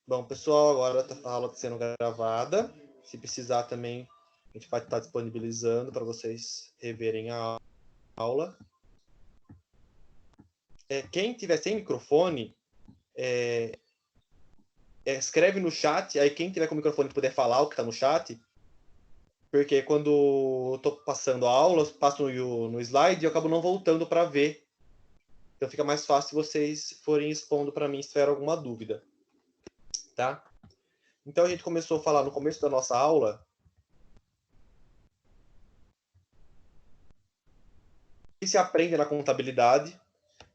Bom, pessoal, agora a aula está sendo gravada. Se precisar também, a gente vai estar disponibilizando para vocês reverem a aula. Quem tiver sem microfone, escreve no chat, aí quem tiver com o microfone puder falar o que está no chat, porque quando eu estou passando a aula, eu passo no slide e eu acabo não voltando para ver. Então fica mais fácil se vocês forem expondo para mim se tiver alguma dúvida. Tá? Então a gente começou a falar no começo da nossa aula o que se aprende na contabilidade.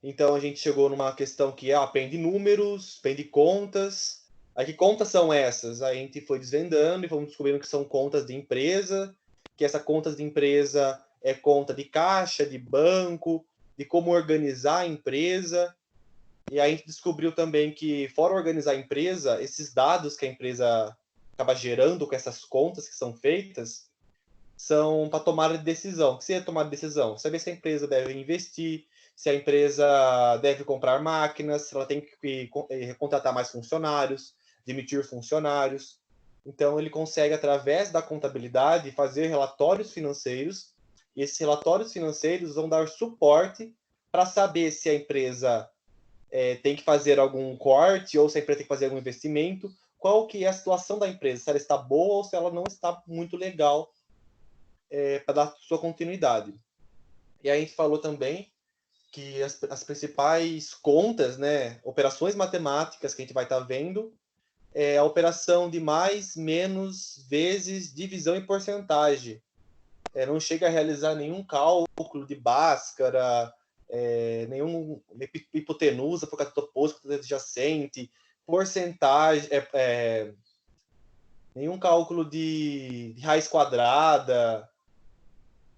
Então a gente chegou numa questão que aprende números, aprende contas. Aí que contas são essas? Aí a gente foi desvendando e fomos descobrindo que são contas de empresa, que essa contas de empresa é conta de caixa, de banco, de como organizar a empresa. E aí a gente descobriu também que, fora organizar a empresa, esses dados que a empresa acaba gerando com essas contas que são feitas, são para tomada de decisão. O que seria tomada de decisão? Saber se a empresa deve investir, se a empresa deve comprar máquinas, se ela tem que contratar mais funcionários, demitir funcionários. Então, ele consegue, através da contabilidade, fazer relatórios financeiros, e esses relatórios financeiros vão dar suporte para saber se a empresa tem que fazer algum corte ou se a empresa tem que fazer algum investimento, qual que é a situação da empresa, se ela está boa ou se ela não está muito legal para dar sua continuidade. E aí a gente falou também que as principais contas, né, operações matemáticas que a gente vai estar vendo, é a operação de mais, menos, vezes, divisão e porcentagem. Não chega a realizar nenhum cálculo de Bhaskara, nenhum hipotenusa por causa do oposto adjacente, porcentagem, nenhum cálculo de raiz quadrada,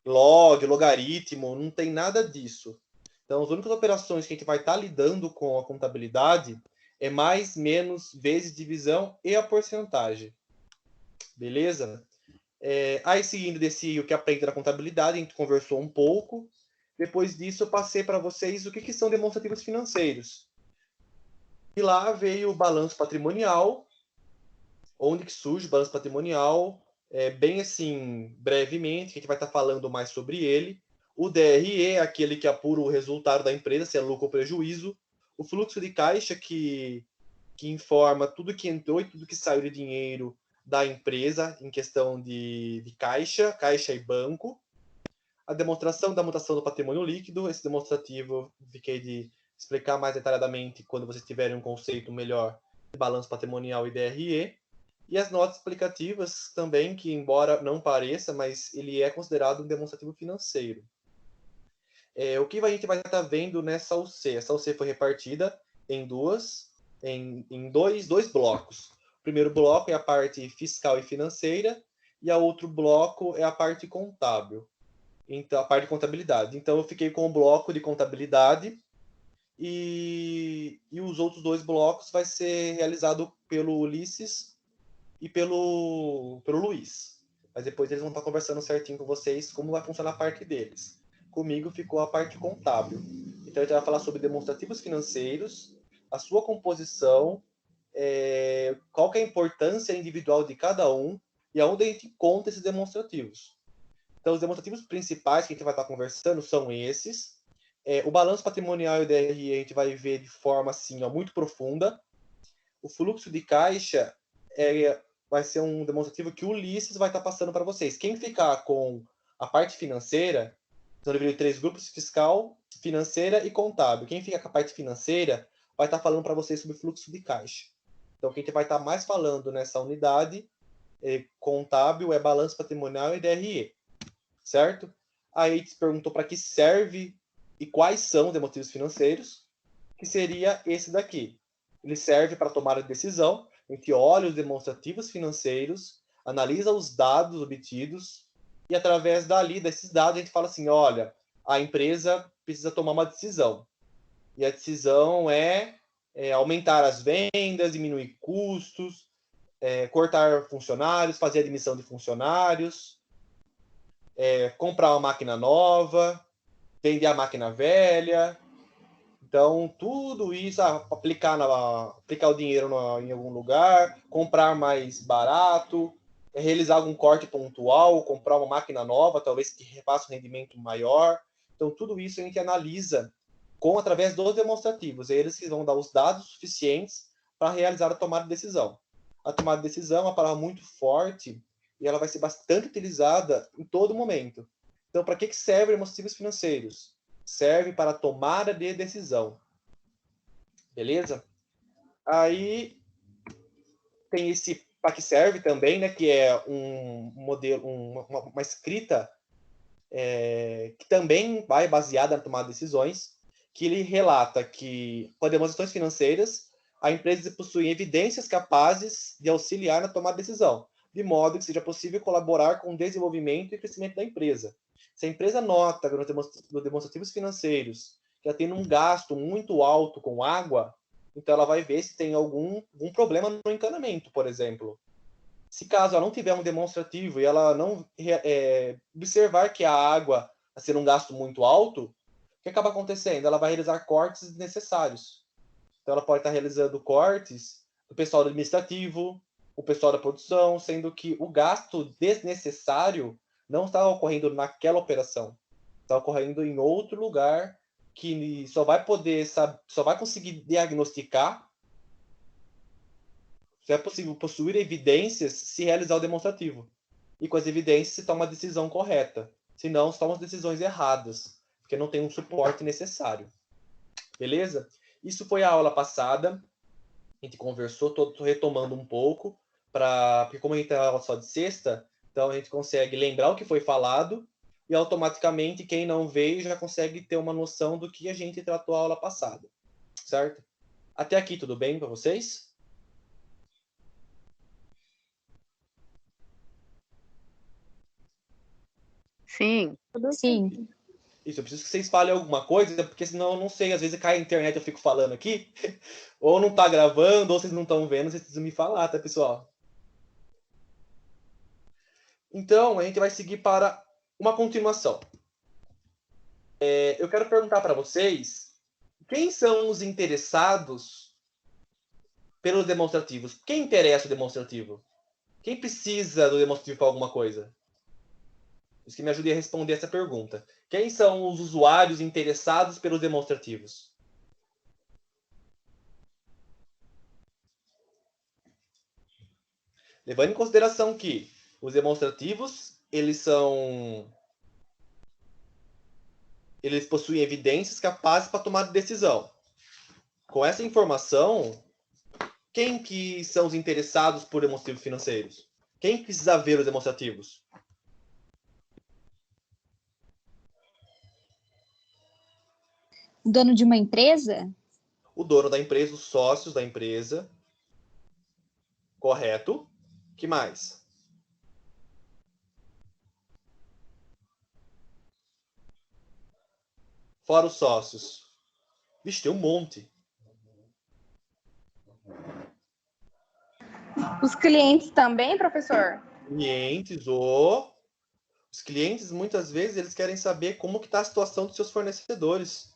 logaritmo, não tem nada disso. Então, as únicas operações que a gente vai estar lidando com a contabilidade é mais, menos, vezes, divisão e a porcentagem. Beleza? Aí, seguindo desse o que aprende na contabilidade, a gente conversou um pouco. Depois disso, eu passei para vocês o que são demonstrativos financeiros. E lá veio o balanço patrimonial, onde que surge o balanço patrimonial, bem assim, brevemente, que a gente vai estar falando mais sobre ele. O DRE é aquele que apura o resultado da empresa, se é lucro ou prejuízo. O fluxo de caixa, que informa tudo que entrou e tudo que saiu de dinheiro da empresa, em questão de caixa e banco. A demonstração da mutação do patrimônio líquido, esse demonstrativo fiquei de explicar mais detalhadamente quando vocês tiverem um conceito melhor de balanço patrimonial e DRE. E as notas explicativas também, que embora não pareça, mas ele é considerado um demonstrativo financeiro. O que a gente vai estar vendo nessa UC? Essa UC foi repartida em dois blocos. O primeiro bloco é a parte fiscal e financeira, e o outro bloco é a parte contábil. Então, a parte de contabilidade. Então, eu fiquei com o bloco de contabilidade e os outros dois blocos vai ser realizado pelo Ulisses e pelo Luiz. Mas depois eles vão estar conversando certinho com vocês como vai funcionar a parte deles. Comigo ficou a parte contábil. Então a gente vai falar sobre demonstrativos financeiros, a sua composição, qual que é a importância individual de cada um e aonde a gente conta esses demonstrativos. Então os demonstrativos principais que a gente vai estar conversando são esses. O balanço patrimonial e o DRE a gente vai ver de forma assim, muito profunda. O fluxo de caixa vai ser um demonstrativo que o Ulisses vai estar passando para vocês. Quem ficar com a parte financeira, então dividido em 3 grupos: fiscal, financeira e contábil. Quem fica com a parte financeira vai estar falando para vocês sobre fluxo de caixa. Então, quem vai estar mais falando nessa unidade contábil é balanço patrimonial e DRE, certo? Aí te perguntou para que serve e quais são os demonstrativos financeiros, que seria esse daqui. Ele serve para tomar a decisão. A gente olha os demonstrativos financeiros, analisa os dados obtidos e, através desses dados, a gente fala assim, olha, a empresa precisa tomar uma decisão. E a decisão é aumentar as vendas, diminuir custos, cortar funcionários, fazer admissão de funcionários, comprar uma máquina nova, vender a máquina velha. Então, tudo isso, aplicar o dinheiro em algum lugar, comprar mais barato, realizar algum corte pontual, comprar uma máquina nova, talvez que repasse um rendimento maior. Então, tudo isso a gente analisa através dos demonstrativos. É eles que vão dar os dados suficientes para realizar a tomada de decisão. A tomada de decisão é uma palavra muito forte e ela vai ser bastante utilizada em todo momento. Então, para que servem demonstrativos financeiros? Serve para a tomada de decisão. Beleza? Aí tem esse para que serve também, né, que é um modelo, uma escrita que também vai baseada na tomada de decisões, que ele relata que, com demonstrações financeiras, a empresa possui evidências capazes de auxiliar na tomada de decisão, de modo que seja possível colaborar com o desenvolvimento e crescimento da empresa. Se a empresa nota nos demonstrativos financeiros que ela tem um gasto muito alto com água, então ela vai ver se tem algum problema no encanamento, por exemplo. Se caso ela não tiver um demonstrativo e ela não observar que a água vai ser um gasto muito alto, o que acaba acontecendo? Ela vai realizar cortes desnecessários. Então ela pode estar realizando cortes do pessoal do administrativo, o pessoal da produção, sendo que o gasto desnecessário não está ocorrendo naquela operação. Está ocorrendo em outro lugar que só vai conseguir diagnosticar, só é possível possuir evidências se realizar o demonstrativo. E com as evidências se toma a decisão correta. Senão, se toma as decisões erradas, porque não tem um suporte necessário. Beleza? Isso foi a aula passada. A gente conversou, estou retomando um pouco, porque como a gente tem aula só de sexta, então a gente consegue lembrar o que foi falado e automaticamente quem não veio já consegue ter uma noção do que a gente tratou a aula passada. Certo? Até aqui, tudo bem para vocês? Sim. Sim. Isso, eu preciso que vocês falem alguma coisa, porque senão eu não sei, às vezes cai a internet, eu fico falando aqui, ou não tá gravando, ou vocês não estão vendo, vocês precisam me falar, tá, pessoal? Então, a gente vai seguir para uma continuação. Eu quero perguntar para vocês, quem são os interessados pelos demonstrativos? Quem interessa o demonstrativo? Quem precisa do demonstrativo para alguma coisa? Isso que me ajude a responder essa pergunta. Quem são os usuários interessados pelos demonstrativos? Levando em consideração que os demonstrativos, eles possuem evidências capazes para tomar decisão. Com essa informação, quem que são os interessados por demonstrativos financeiros? Quem precisa ver os demonstrativos? O dono de uma empresa? O dono da empresa, os sócios da empresa. Correto. Que mais? Fora os sócios. Vixe, tem um monte. Os clientes também, professor? Os clientes, muitas vezes, eles querem saber como que está a situação dos seus fornecedores.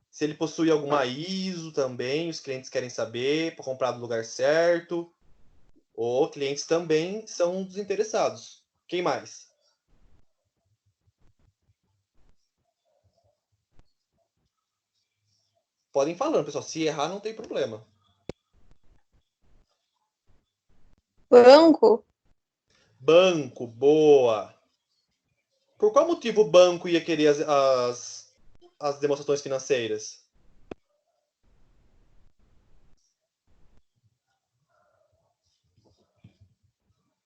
Se ele possui alguma ISO também, os clientes querem saber, para comprar do lugar certo. Ou clientes também são dos interessados. Quem mais? Podem ir falando, pessoal. Se errar, não tem problema. Banco? Banco, boa. Por qual motivo o banco ia querer as demonstrações financeiras?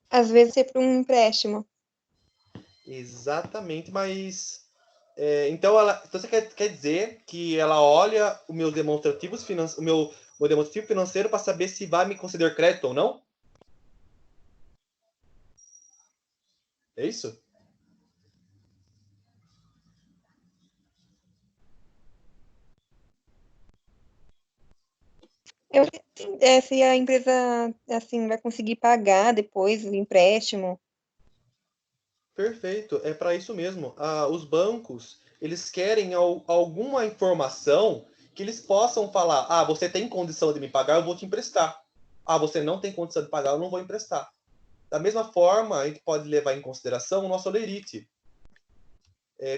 Às vezes é para um empréstimo. Exatamente, mas... então você quer dizer que ela olha os meus demonstrativos o meu demonstrativo financeiro para saber se vai me conceder crédito ou não? É isso? Se a empresa assim vai conseguir pagar depois o empréstimo. Perfeito, é para isso mesmo. Os bancos, eles querem alguma informação que eles possam falar: ah, você tem condição de me pagar, eu vou te emprestar. Ah, você não tem condição de pagar, eu não vou emprestar. Da mesma forma, a gente pode levar em consideração o nosso holerite.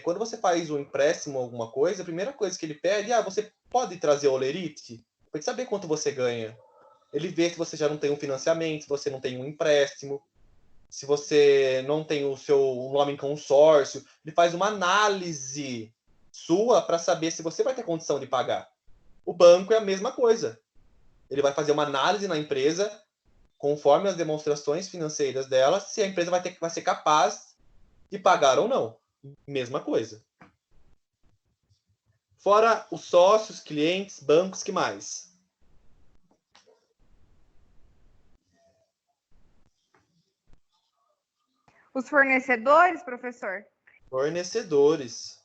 Quando você faz um empréstimo, alguma coisa, a primeira coisa que ele pede é: você pode trazer o holerite? Para ele saber quanto você ganha. Ele vê se você já não tem um financiamento, se você não tem um empréstimo, se você não tem o seu nome em consórcio. Ele faz uma análise sua para saber se você vai ter condição de pagar. O banco é a mesma coisa. Ele vai fazer uma análise na empresa, conforme as demonstrações financeiras dela, se a empresa vai ser capaz de pagar ou não. Mesma coisa. Fora os sócios, clientes, bancos, que mais? Os fornecedores, professor? Fornecedores.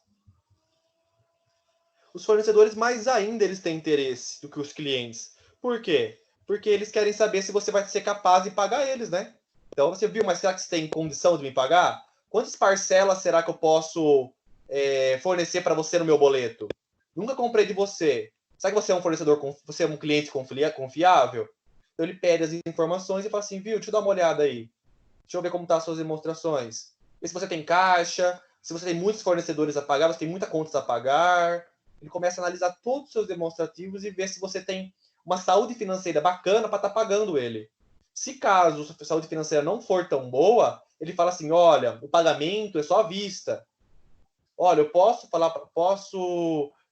Os fornecedores, mais ainda, eles têm interesse do que os clientes. Por quê? Porque eles querem saber se você vai ser capaz de pagar eles, né? Então, você viu, mas será que você tem condição de me pagar? Quantas parcelas será que eu posso fornecer para você no meu boleto? Nunca comprei de você. Será que você é um fornecedor, você é um cliente confiável? Então, ele pede as informações e fala assim, viu, deixa eu dar uma olhada aí. Deixa eu ver como estão as suas demonstrações. Vê se você tem caixa, se você tem muitos fornecedores a pagar, você tem muita contas a pagar. Ele começa a analisar todos os seus demonstrativos e ver se você tem uma saúde financeira bacana para estar pagando ele. Se caso a sua saúde financeira não for tão boa, ele fala assim, olha, o pagamento é só à vista. Olha, eu posso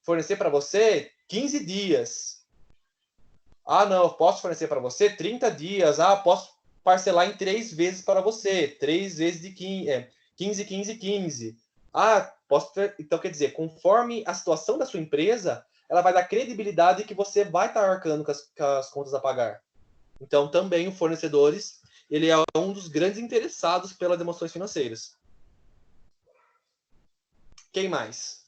fornecer para você 15 dias. Ah, não, eu posso fornecer para você 30 dias. Ah, posso parcelar em 3 vezes para você. 3 vezes de 15, 15, 15. Ah, posso. Então, quer dizer, conforme a situação da sua empresa, ela vai dar credibilidade que você vai estar arcando com as contas a pagar. Então, também o fornecedores, ele é um dos grandes interessados pelas demonstrações financeiras. Quem mais?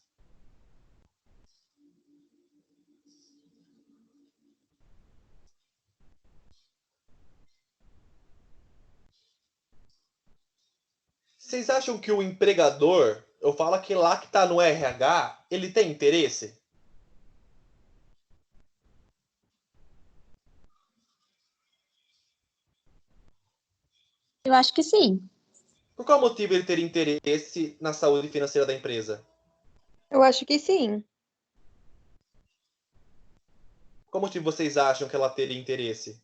Vocês acham que o empregador, eu falo que lá que está no RH, ele tem interesse? Eu acho que sim. Por qual motivo ele teria interesse na saúde financeira da empresa? Eu acho que sim. Qual motivo vocês acham que ela teria interesse?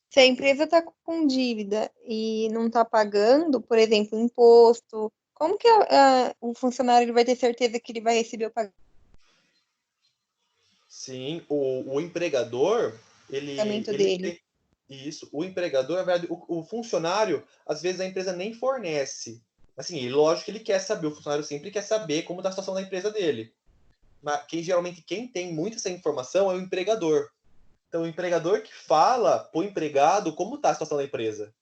Se a empresa está com dívida e não está pagando, por exemplo, imposto, como que o funcionário ele vai ter certeza que ele vai receber o Sim, o empregador, pagamento ele dele? tem isso. O empregador, na verdade, o funcionário, às vezes a empresa nem fornece. Assim, lógico que ele quer saber, o funcionário sempre quer saber como está a situação da empresa dele. Mas geralmente quem tem muito essa informação é o empregador. Então, o empregador que fala para o empregado como está a situação da empresa.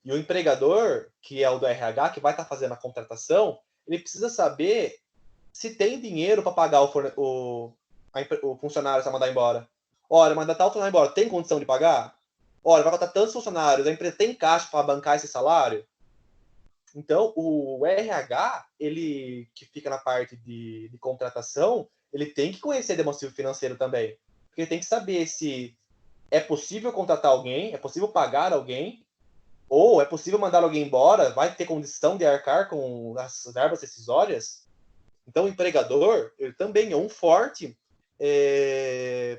E o empregador, que é o do RH, que vai estar fazendo a contratação, ele precisa saber se tem dinheiro para pagar o funcionário para mandar embora. Olha, mandar tal funcionário embora, tem condição de pagar? Olha, vai contratar tantos funcionários, a empresa tem caixa para bancar esse salário? Então, o RH, ele que fica na parte de contratação, ele tem que conhecer demonstrativo financeiro também. Porque ele tem que saber se é possível contratar alguém, é possível pagar alguém, ou é possível mandar alguém embora, vai ter condição de arcar com as verbas decisórias. Então, o empregador, ele também é um forte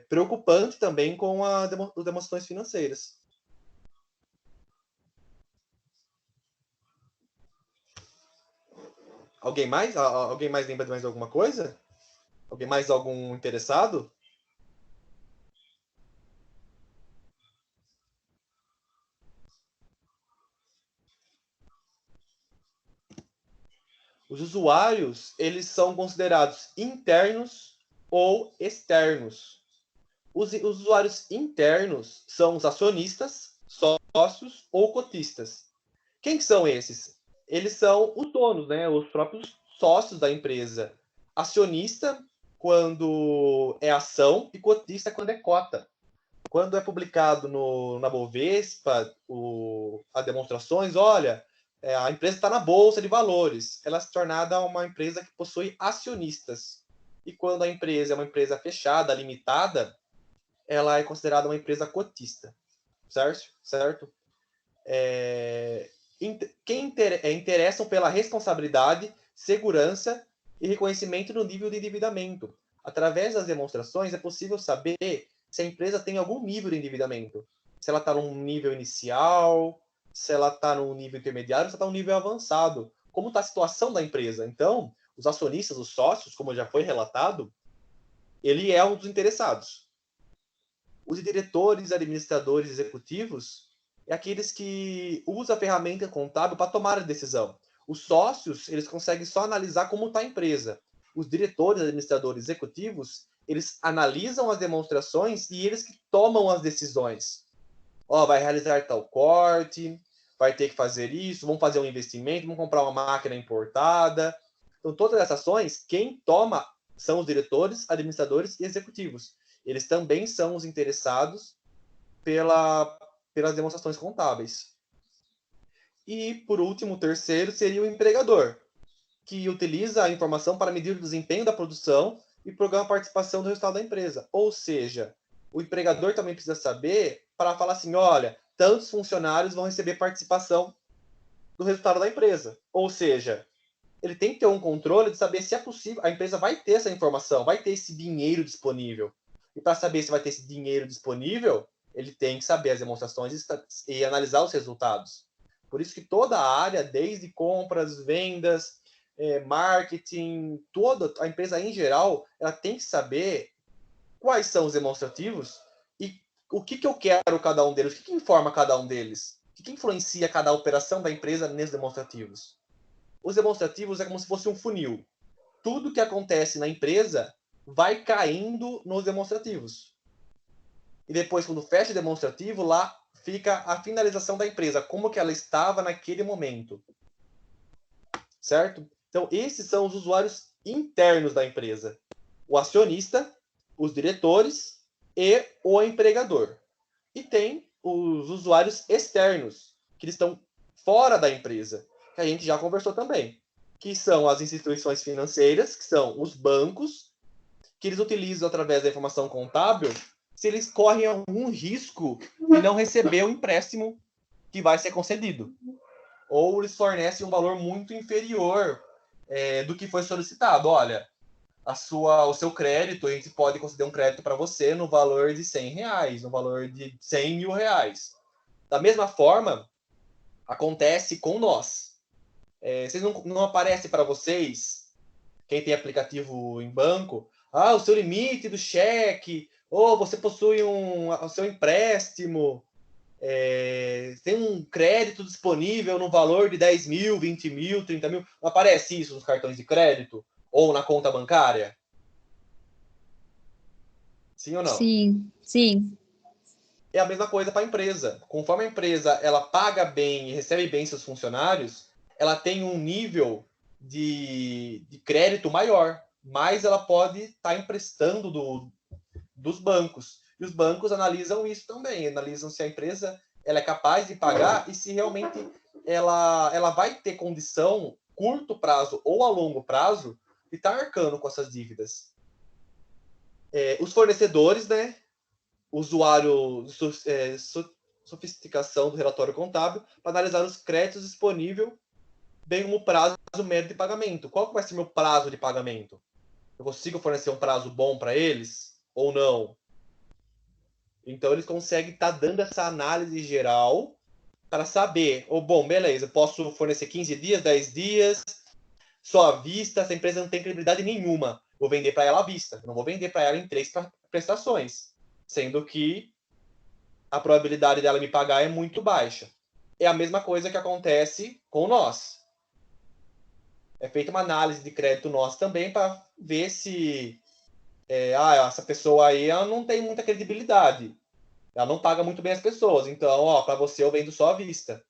preocupante também com as demonstrações financeiras. Alguém mais? Alguém mais lembra de mais alguma coisa? Alguém mais algum interessado? Os usuários, eles são considerados internos ou externos. Os usuários internos são os acionistas, sócios ou cotistas. Quem que são esses? Eles são os donos, né? Os próprios sócios da empresa. Acionista quando é ação e cotista quando é cota. Quando é publicado na Bovespa as demonstrações, olha, a empresa está na bolsa de valores, ela se tornada uma empresa que possui acionistas. E quando a empresa é uma empresa fechada, limitada, ela é considerada uma empresa cotista, certo? Quem interessam pela responsabilidade, segurança e reconhecimento no nível de endividamento. Através das demonstrações, é possível saber se a empresa tem algum nível de endividamento. Se ela está num nível inicial, se ela está num nível intermediário, se ela está num nível avançado. Como está a situação da empresa? Então, os acionistas, os sócios, como já foi relatado, ele é um dos interessados. Os diretores, administradores, executivos, é aqueles que usam a ferramenta contábil para tomar a decisão. Os sócios, eles conseguem só analisar como está a empresa. Os diretores, administradores, executivos, eles analisam as demonstrações e eles que tomam as decisões. Vai realizar tal corte, vai ter que fazer isso, vamos fazer um investimento, vamos comprar uma máquina importada. Então, todas essas ações, quem toma são os diretores, administradores e executivos. Eles também são os interessados pelas demonstrações contábeis. E, por último, o terceiro seria o empregador, que utiliza a informação para medir o desempenho da produção e programa a participação do resultado da empresa. Ou seja, o empregador também precisa saber para falar assim, olha, tantos funcionários vão receber participação do resultado da empresa. Ou seja, ele tem que ter um controle de saber se é possível, a empresa vai ter essa informação, vai ter esse dinheiro disponível. E para saber se vai ter esse dinheiro disponível, ele tem que saber as demonstrações e analisar os resultados. Por isso que toda a área, desde compras, vendas, marketing, toda a empresa em geral, ela tem que saber quais são os demonstrativos e o que eu quero cada um deles, o que informa cada um deles, o que influencia cada operação da empresa nesses demonstrativos. Os demonstrativos é como se fosse um funil. Tudo que acontece na empresa vai caindo nos demonstrativos. E depois, quando fecha o demonstrativo, lá fica a finalização da empresa, como que ela estava naquele momento. Certo? Então, esses são os usuários internos da empresa. O acionista, os diretores e o empregador. E tem os usuários externos, que estão fora da empresa, que a gente já conversou também, que são as instituições financeiras, que são os bancos, que eles utilizam através da informação contábil, se eles correm algum risco de não receber o empréstimo que vai ser concedido. Ou eles fornecem um valor muito inferior do que foi solicitado. Olha, o seu crédito, a gente pode conceder um crédito para você no valor de R$100, no valor de R$100 mil. Da mesma forma, acontece com nós. Vocês não aparece para vocês, quem tem aplicativo em banco, o seu limite do cheque, ou você possui o seu empréstimo, tem um crédito disponível no valor de 10 mil, 20 mil, 30 mil. Não aparece isso nos cartões de crédito ou na conta bancária? Sim ou não? Sim, sim. É a mesma coisa para a empresa. Conforme a empresa ela paga bem e recebe bem seus funcionários, ela tem um nível de crédito maior, mas ela pode estar emprestando dos bancos. E os bancos analisam isso também, analisam se a empresa ela é capaz de pagar e se realmente ela vai ter condição, curto prazo ou a longo prazo, de estar arcando com essas dívidas. Os fornecedores, né? Usuário, sofisticação do relatório contábil, para analisar os créditos disponíveis, bem como o prazo médio de pagamento. Qual que vai ser meu prazo de pagamento? Eu consigo fornecer um prazo bom para eles ou não? Então, eles conseguem estar dando essa análise geral para saber, bom, beleza, posso fornecer 15 dias, 10 dias, só à vista, essa empresa não tem credibilidade nenhuma. Vou vender para ela à vista, não vou vender para ela em 3 prestações, sendo que a probabilidade dela me pagar é muito baixa. É a mesma coisa que acontece com nós. É feita uma análise de crédito nosso também para ver se essa pessoa aí ela não tem muita credibilidade. Ela não paga muito bem as pessoas. Então, para você eu vendo só à vista.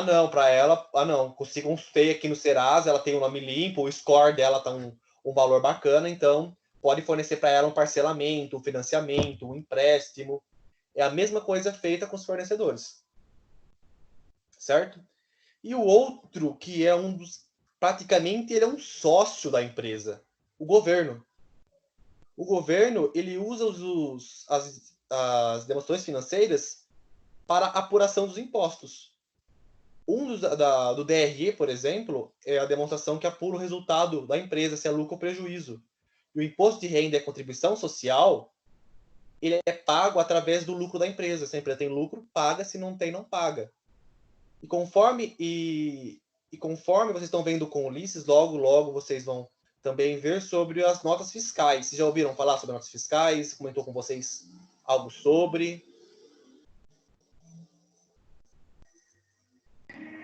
Não, para ela, não, consigo um feio aqui no Serasa, ela tem um nome limpo, o score dela tá um valor bacana, então pode fornecer para ela um parcelamento, um financiamento, um empréstimo. É a mesma coisa feita com os fornecedores. Certo? E o outro, que é um dos, praticamente ele é um sócio da empresa, o governo. O governo, ele usa as demonstrações financeiras para apuração dos impostos. Do DRE, por exemplo, é a demonstração que apura o resultado da empresa, se é lucro ou prejuízo. E o imposto de renda e a contribuição social, ele é pago através do lucro da empresa. Se a empresa tem lucro, paga, se não tem, não paga. E conforme vocês estão vendo com o Ulisses, logo, logo vocês vão também ver sobre as notas fiscais. Vocês já ouviram falar sobre notas fiscais? Comentou com vocês algo sobre?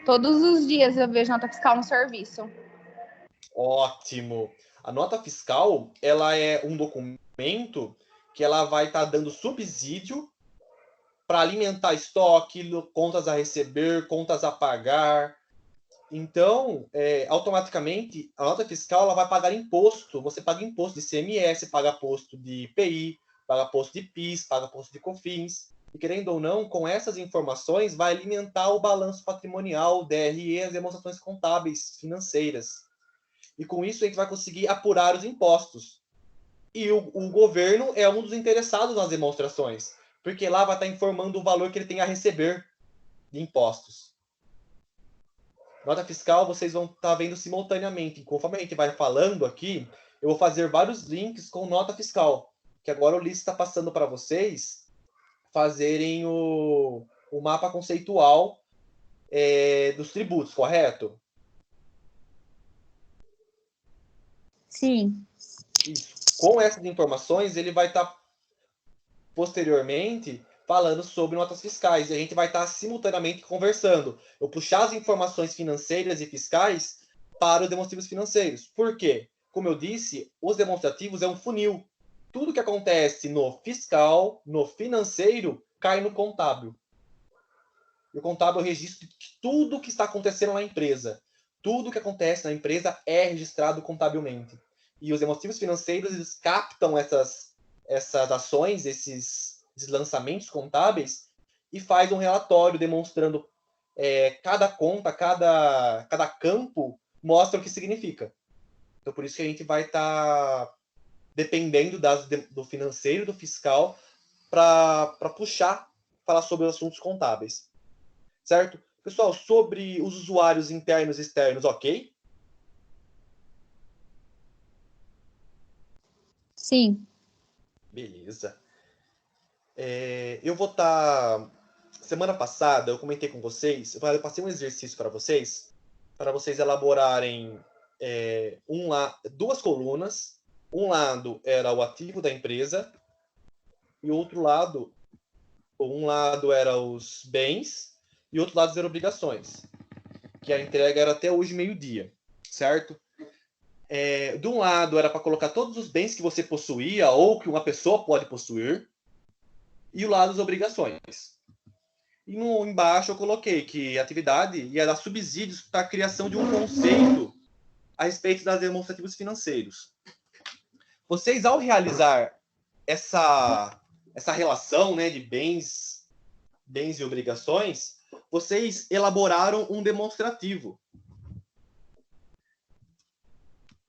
Todos os dias eu vejo nota fiscal no serviço. Ótimo! A nota fiscal, ela é um documento que ela vai estar dando subsídio para alimentar estoque, contas a receber, contas a pagar. Então, automaticamente, a nota fiscal ela vai pagar imposto. Você paga imposto de ICMS, paga imposto de IPI, paga imposto de PIS, paga imposto de COFINS. E, querendo ou não, com essas informações, vai alimentar o balanço patrimonial, o DRE, as demonstrações contábeis financeiras. E com isso, a gente vai conseguir apurar os impostos. E o governo é um dos interessados nas demonstrações, porque lá vai estar informando o valor que ele tem a receber de impostos. Nota fiscal vocês vão estar vendo simultaneamente. Conforme a gente vai falando aqui, eu vou fazer vários links com nota fiscal, que agora o Ulisses está passando para vocês fazerem o mapa conceitual dos tributos, correto? Sim. Isso. Com essas informações, ele vai estar posteriormente falando sobre notas fiscais. E a gente vai estar simultaneamente conversando. Eu puxar as informações financeiras e fiscais para os demonstrativos financeiros. Por quê? Como eu disse, os demonstrativos é um funil. Tudo que acontece no fiscal, no financeiro, cai no contábil. E o contábil é o registro de tudo que está acontecendo na empresa. Tudo que acontece na empresa é registrado contabilmente. E os demonstrativos financeiros eles captam essas ações, esses lançamentos contábeis e faz um relatório demonstrando cada conta, cada campo mostra o que significa. Então, por isso que a gente vai estar dependendo do financeiro, do fiscal, para puxar, falar sobre os assuntos contábeis. Certo? Pessoal, sobre os usuários internos e externos, ok? Sim. Beleza. Eu vou estar... Semana passada, eu comentei com vocês, eu passei um exercício para vocês elaborarem duas colunas. Um lado era o ativo da empresa e um lado era os bens e outro lado eram obrigações. Que a entrega era até hoje meio-dia, certo? De um lado era para colocar todos os bens que você possuía ou que uma pessoa pode possuir, e o lado das obrigações. E embaixo eu coloquei que a atividade ia dar subsídios para a criação de um conceito a respeito das demonstrativos financeiros. Vocês, ao realizar essa relação, né, de bens e obrigações, vocês elaboraram um demonstrativo.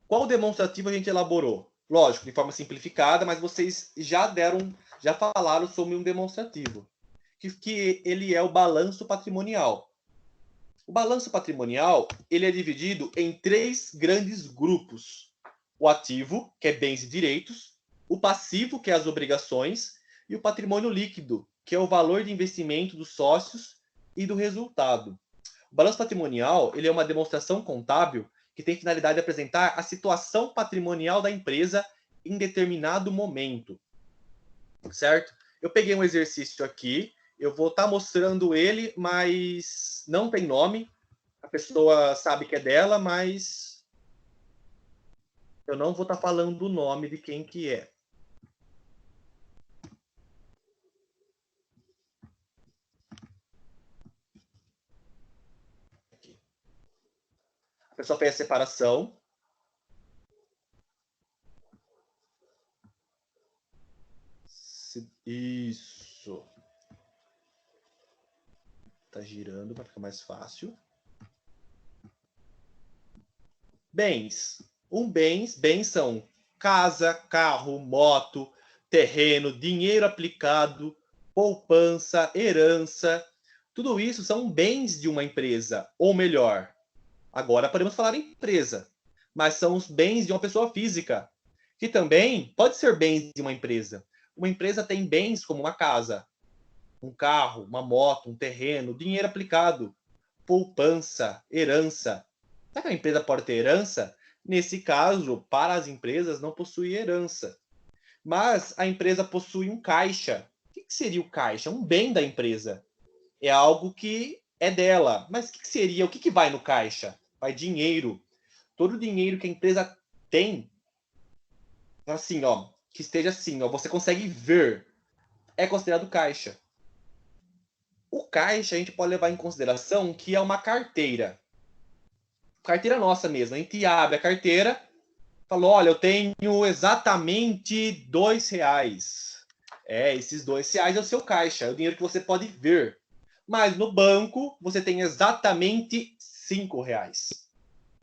Qual demonstrativo a gente elaborou? Lógico, de forma simplificada, mas vocês já falaram sobre um demonstrativo, que ele é o balanço patrimonial. O balanço patrimonial, ele é dividido em 3 grandes grupos. O ativo, que é bens e direitos, o passivo, que é as obrigações, e o patrimônio líquido, que é o valor de investimento dos sócios e do resultado. O balanço patrimonial, ele é uma demonstração contábil que tem finalidade de apresentar a situação patrimonial da empresa em determinado momento. Certo? Eu peguei um exercício aqui, eu vou estar mostrando ele, mas não tem nome. A pessoa sabe que é dela, mas eu não vou estar falando o nome de quem que é. Aqui. A pessoa fez a separação. Isso. Tá girando para ficar mais fácil. Bens. Bens são casa, carro, moto, terreno, dinheiro aplicado, poupança, herança. Tudo isso são bens de uma empresa, ou melhor, agora podemos falar em empresa, mas são os bens de uma pessoa física, que também pode ser bens de uma empresa. Uma empresa tem bens como uma casa, um carro, uma moto, um terreno, dinheiro aplicado, poupança, herança. Será que a empresa pode ter herança? Nesse caso, para as empresas, não possui herança. Mas a empresa possui um caixa. O que seria o caixa? Um bem da empresa. É algo que é dela. Mas o que seria? O que vai no caixa? Vai dinheiro. Todo o dinheiro que a empresa tem, assim, ó, que esteja assim, ó, você consegue ver, é considerado caixa. O caixa a gente pode levar em consideração que é uma carteira. Carteira nossa mesmo. A gente abre a carteira, fala, olha, eu tenho exatamente R$ 2. Esses R$ 2 é o seu caixa, é o dinheiro que você pode ver. Mas no banco, você tem exatamente R$ 5.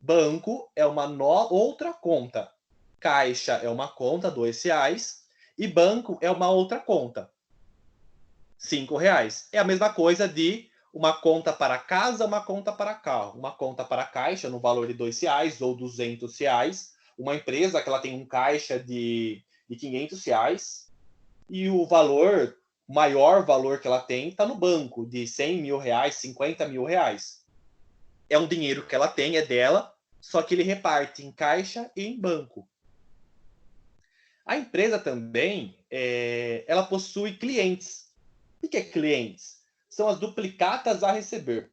Banco é uma outra conta. Caixa é uma conta, R$ 2. E banco é uma outra conta, R$ 5. É a mesma coisa de uma conta para casa, uma conta para carro. Uma conta para caixa no valor de R$ 2 ou R$ 200. Uma empresa que ela tem um caixa de R$ 500 e o maior valor que ela tem está no banco, de R$ 100 mil, R$ 50 mil. É um dinheiro que ela tem, é dela, só que ele reparte em caixa e em banco. A empresa também, ela possui clientes. O que é clientes? São as duplicatas a receber.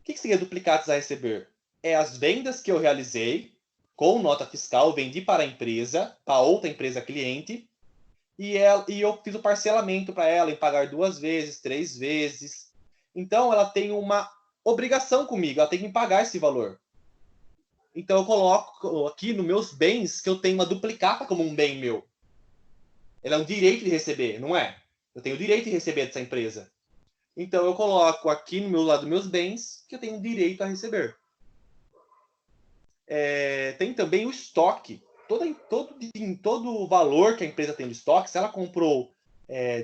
O que seria duplicatas a receber? É as vendas que eu realizei com nota fiscal, vendi para a empresa, para outra empresa cliente, e eu fiz o parcelamento para ela em pagar 2 vezes, 3 vezes. Então, ela tem uma obrigação comigo, ela tem que me pagar esse valor. Então, eu coloco aqui nos meus bens que eu tenho uma duplicata como um bem meu. Ela é um direito de receber, não é? Eu tenho o direito de receber dessa empresa. Então, eu coloco aqui no meu lado meus bens que eu tenho direito a receber. Tem também o estoque. Todo o valor que a empresa tem de estoque, se ela comprou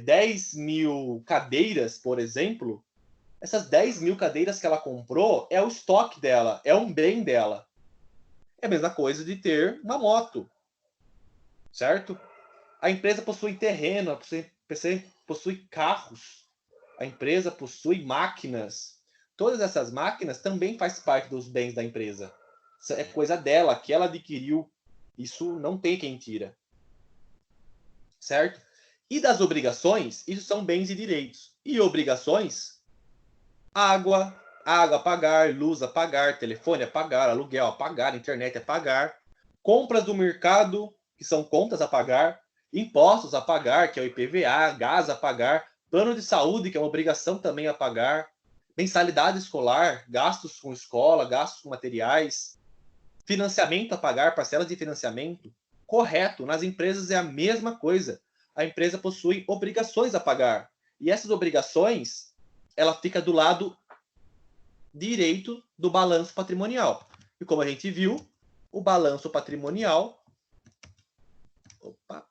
10 mil cadeiras, por exemplo, essas 10 mil cadeiras que ela comprou é o estoque dela, é um bem dela. É a mesma coisa de ter uma moto, certo? A empresa possui terreno, a empresa possui carros, a empresa possui máquinas. Todas essas máquinas também fazem parte dos bens da empresa. É coisa dela, que ela adquiriu. Isso não tem quem tira. Certo? E das obrigações, isso são bens e direitos. E obrigações, água a pagar, luz a pagar, telefone a pagar, aluguel a pagar, internet a pagar, compras do mercado, que são contas a pagar, impostos a pagar, que é o IPVA, gás a pagar, plano de saúde, que é uma obrigação também a pagar, mensalidade escolar, gastos com escola, gastos com materiais, financiamento a pagar, parcelas de financiamento. Correto, nas empresas é a mesma coisa. A empresa possui obrigações a pagar. E essas obrigações, ela fica do lado direito do balanço patrimonial. E como a gente viu, o balanço patrimonial... Opa!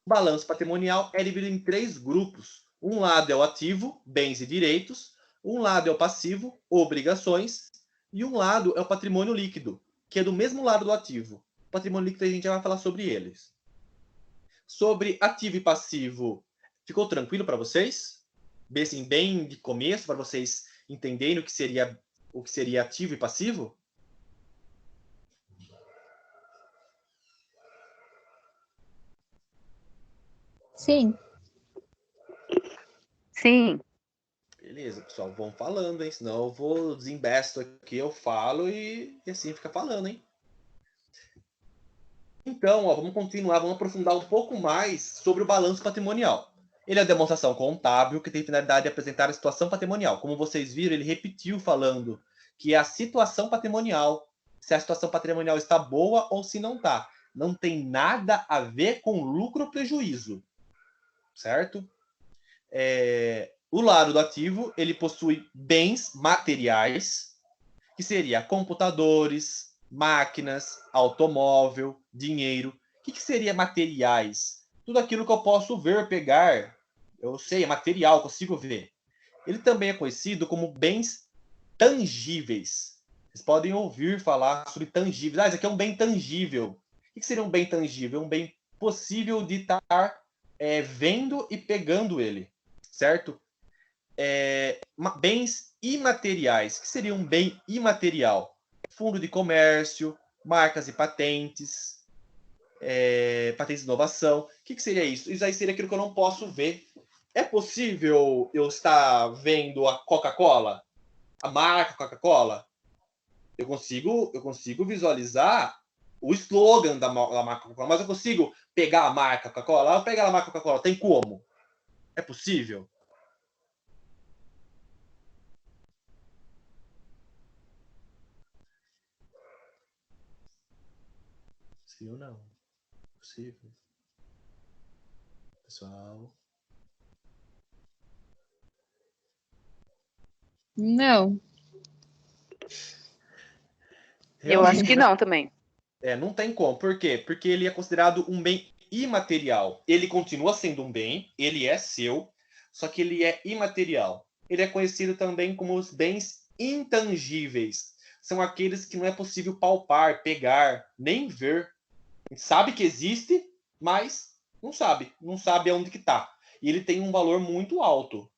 O balanço patrimonial é dividido em 3 grupos. Um lado é o ativo, bens e direitos. Um lado é o passivo, obrigações. E um lado é o patrimônio líquido, que é do mesmo lado do ativo. O patrimônio líquido a gente já vai falar sobre eles. Sobre ativo e passivo, ficou tranquilo para vocês? Bem de começo, para vocês entenderem o que seria ativo e passivo? Sim. Sim. Beleza, pessoal, vão falando, hein? Senão eu vou desembesto aqui, eu falo e assim fica falando, hein? Então, vamos continuar, vamos aprofundar um pouco mais sobre o balanço patrimonial. Ele é a demonstração contábil que tem finalidade de apresentar a situação patrimonial. Como vocês viram, ele repetiu falando que é a situação patrimonial, se a situação patrimonial está boa ou se não está. Não tem nada a ver com lucro ou prejuízo, certo? O lado do ativo, ele possui bens materiais, que seria computadores, máquinas, automóvel, dinheiro. O que seria materiais? Tudo aquilo que eu posso ver, pegar. Eu sei, é material, consigo ver. Ele também é conhecido como bens tangíveis. Vocês podem ouvir falar sobre tangíveis. Ah, isso aqui é um bem tangível. O que seria um bem tangível? Um bem possível de estar vendo e pegando ele, certo? Bens imateriais. O que seria um bem imaterial? Fundo de comércio, marcas e patentes, patentes de inovação. O que seria isso? Isso aí seria aquilo que eu não posso ver. É possível eu estar vendo a Coca-Cola? A marca Coca-Cola? Eu consigo visualizar o slogan da marca Coca-Cola, mas eu consigo pegar a marca Coca-Cola? Eu pegar a marca Coca-Cola, tem como? É possível? Sim ou não? Possível. Pessoal. Não. Eu acho Realmente, que não também. não tem como. Por quê? Porque ele é considerado um bem imaterial. Ele continua sendo um bem, ele é seu, só que ele é imaterial. Ele é conhecido também como os bens intangíveis. São aqueles que não é possível palpar, pegar, nem ver. A gente sabe que existe, mas não sabe aonde que está. E ele tem um valor muito alto,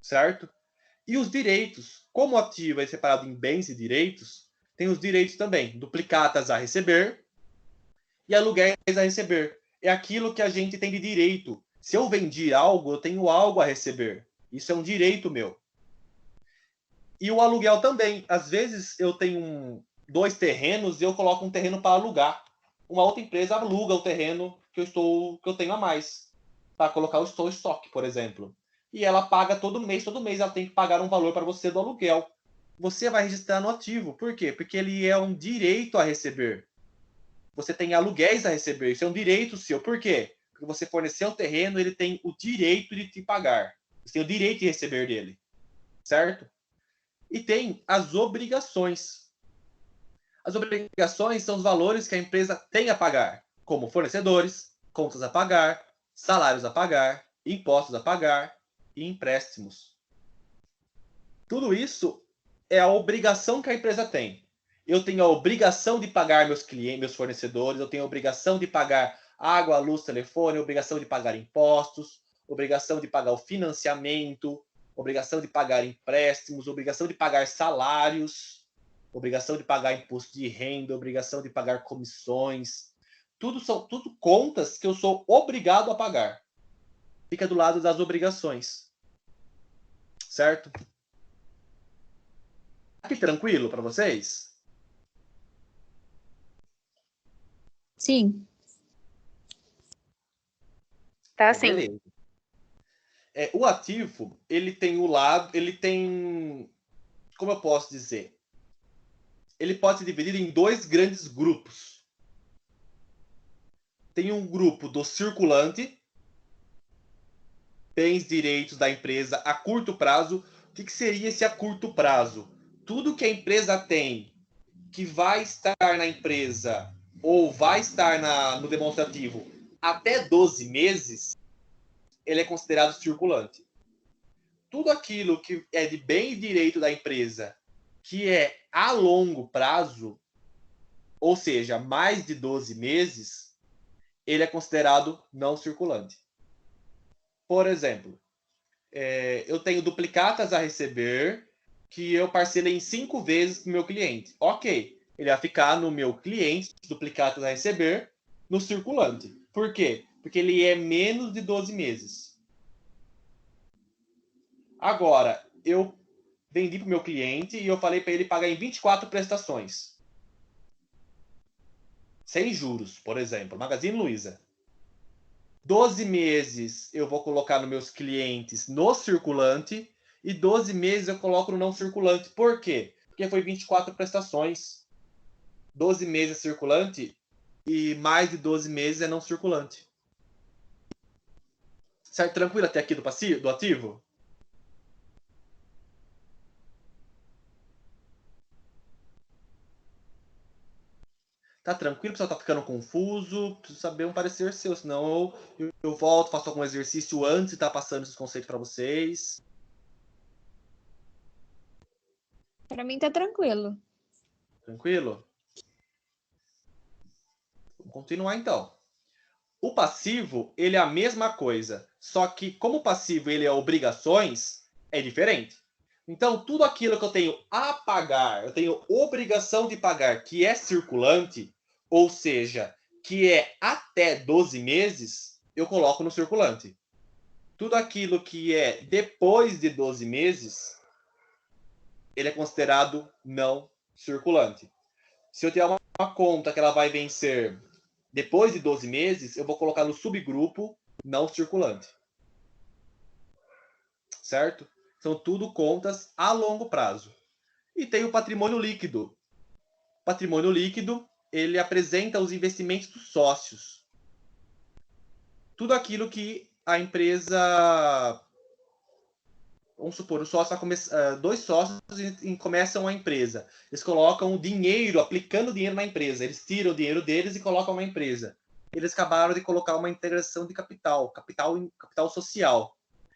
certo? E os direitos, como o ativo é separado em bens e direitos, tem os direitos também, duplicatas a receber e aluguéis a receber. É aquilo que a gente tem de direito. Se eu vendi algo, eu tenho algo a receber. Isso é um direito meu. E o aluguel também. Às vezes eu tenho 2 terrenos e eu coloco um terreno para alugar. Uma outra empresa aluga o terreno que eu tenho a mais, para colocar o estoque, por exemplo. E ela paga todo mês ela tem que pagar um valor para você do aluguel. Você vai registrar no ativo. Por quê? Porque ele é um direito a receber. Você tem aluguéis a receber. Isso é um direito seu. Por quê? Porque você forneceu o terreno, ele tem o direito de te pagar. Você tem o direito de receber dele. Certo? E tem as obrigações. As obrigações são os valores que a empresa tem a pagar, como fornecedores, contas a pagar, salários a pagar, impostos a pagar e empréstimos. Tudo isso é a obrigação que a empresa tem. Eu tenho a obrigação de pagar meus clientes, meus fornecedores, eu tenho a obrigação de pagar água, luz, telefone, obrigação de pagar impostos, obrigação de pagar o financiamento, obrigação de pagar empréstimos, obrigação de pagar salários, obrigação de pagar imposto de renda, obrigação de pagar comissões. Tudo são contas que eu sou obrigado a pagar. Fica do lado das obrigações. Certo? Aqui tranquilo para vocês? Sim. Tá Então, sim. beleza. O ativo, ele tem, como eu posso dizer? Ele pode ser dividido em 2 grandes grupos. Tem um grupo do circulante, bens direitos da empresa a curto prazo. O que seria esse a curto prazo? Tudo que a empresa tem que vai estar na empresa ou vai estar no demonstrativo até 12 meses, ele é considerado circulante. Tudo aquilo que é de bem e direito da empresa, que é a longo prazo, ou seja, mais de 12 meses, ele é considerado não circulante. Por exemplo, eu tenho duplicatas a receber que eu parcelei em 5 vezes para o meu cliente. Ok, ele vai ficar no meu cliente, duplicatas a receber, no circulante. Por quê? Porque ele é menos de 12 meses. Agora, eu vendi para o meu cliente e eu falei para ele pagar em 24 prestações. Sem juros, por exemplo. Magazine Luiza. 12 meses eu vou colocar nos meus clientes no circulante e 12 meses eu coloco no não circulante. Por quê? Porque foi 24 prestações. 12 meses é circulante e mais de 12 meses é não circulante. Certo? Tranquilo até aqui do ativo? Tá tranquilo? O pessoal tá ficando confuso? Preciso saber um parecer seu, senão eu volto, faço algum exercício antes e tá passando esses conceitos para vocês. Para mim tá tranquilo. Tranquilo? Vamos continuar então. O passivo, ele é a mesma coisa, só que como o passivo ele é obrigações, é diferente. Então, tudo aquilo que eu tenho a pagar, eu tenho obrigação de pagar, que é circulante, ou seja, que é até 12 meses, eu coloco no circulante. Tudo aquilo que é depois de 12 meses, ele é considerado não circulante. Se eu tiver uma conta que ela vai vencer depois de 12 meses, eu vou colocar no subgrupo não circulante. Certo? São tudo contas a longo prazo. E tem o patrimônio líquido. O patrimônio líquido, ele apresenta os investimentos dos sócios. Tudo aquilo que a empresa... Vamos supor, o sócio vai começar, dois sócios começam a empresa. Eles colocam o dinheiro, aplicando dinheiro na empresa. Eles tiram o dinheiro deles e colocam na empresa. Eles acabaram de colocar uma integração de capital social.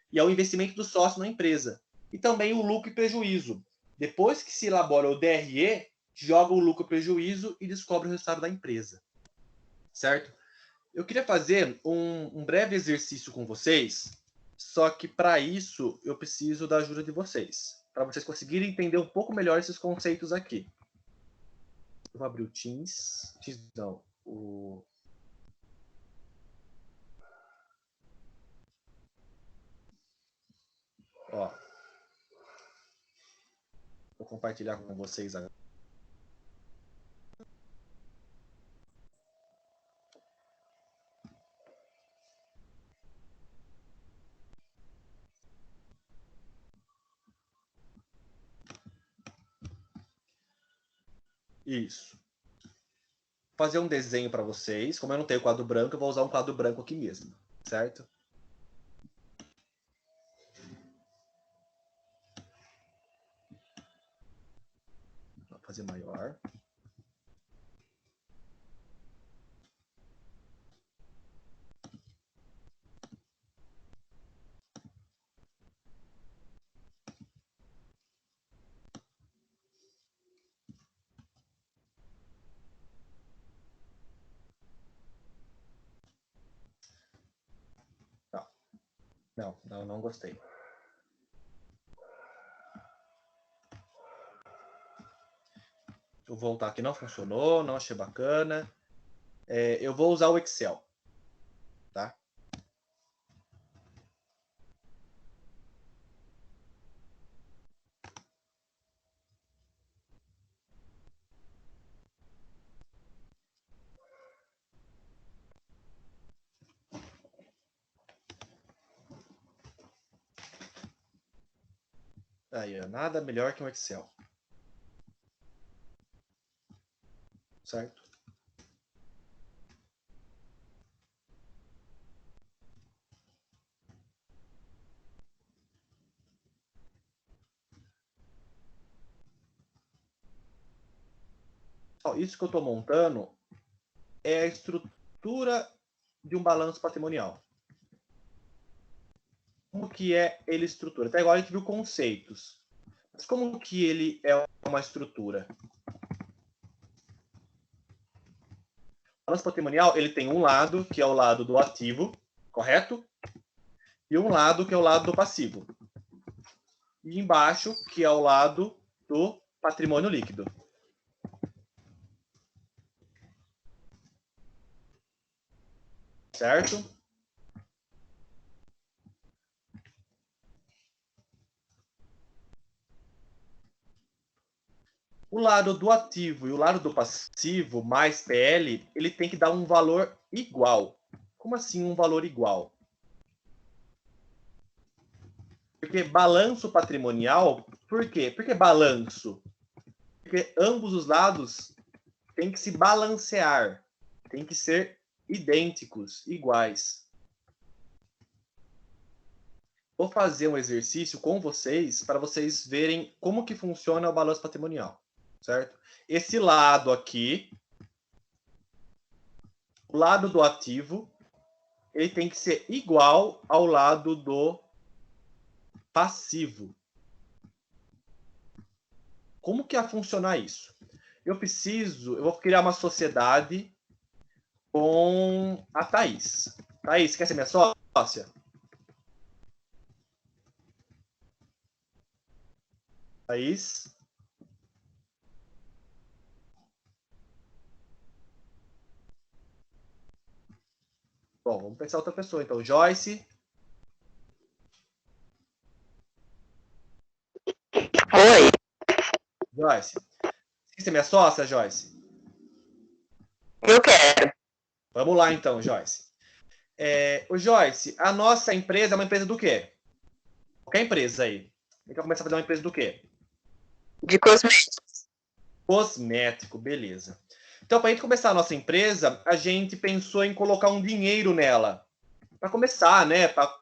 E é o investimento do sócio na empresa. E também o lucro e prejuízo. Depois que se elabora o DRE, joga o lucro e prejuízo e descobre o resultado da empresa. Certo? Eu queria fazer um breve exercício com vocês, só que para isso eu preciso da ajuda de vocês, para vocês conseguirem entender um pouco melhor esses conceitos aqui. Eu vou abrir o Teams. Não, o... Ó. Vou compartilhar com vocês agora. Isso. Vou fazer um desenho para vocês. Como eu não tenho quadro branco, eu vou usar um quadro branco aqui mesmo, certo? Vou fazer maior. Não gostei. Vou voltar aqui, não funcionou, não achei bacana. Eu vou usar o Excel, tá? Aí, nada melhor que um Excel. Certo? Ó, isso que eu estou montando é a estrutura de um balanço patrimonial. Como que é ele estrutura? Até agora a gente viu conceitos. Mas como que ele é uma estrutura? O balanço patrimonial ele tem um lado, que é o lado do ativo, correto? E um lado, que é o lado do passivo. E embaixo, que é o lado do patrimônio líquido. Certo? O lado do ativo e o lado do passivo, mais PL, ele tem que dar um valor igual. Como assim um valor igual? Porque balanço patrimonial, por quê? Por que balanço? Porque ambos os lados têm que se balancear, têm que ser idênticos, iguais. Vou fazer um exercício com vocês para vocês verem como que funciona o balanço patrimonial, certo? Esse lado aqui o lado do ativo ele tem que ser igual ao lado do passivo. Como que ia funcionar isso? Eu vou criar uma sociedade com a Thaís. Thaís, quer ser minha sócia? Thaís? Bom, vamos pensar outra pessoa. Então, Joyce. Oi. Joyce. Quer ser minha sócia, Joyce? Eu quero. Vamos lá, então, Joyce. O Joyce, a nossa empresa é uma empresa do quê? Qualquer empresa aí. A gente vai começar a fazer uma empresa do quê? De cosméticos. Cosmético, beleza. Então, para a gente começar a nossa empresa, a gente pensou em colocar um dinheiro nela. Para começar, né? Para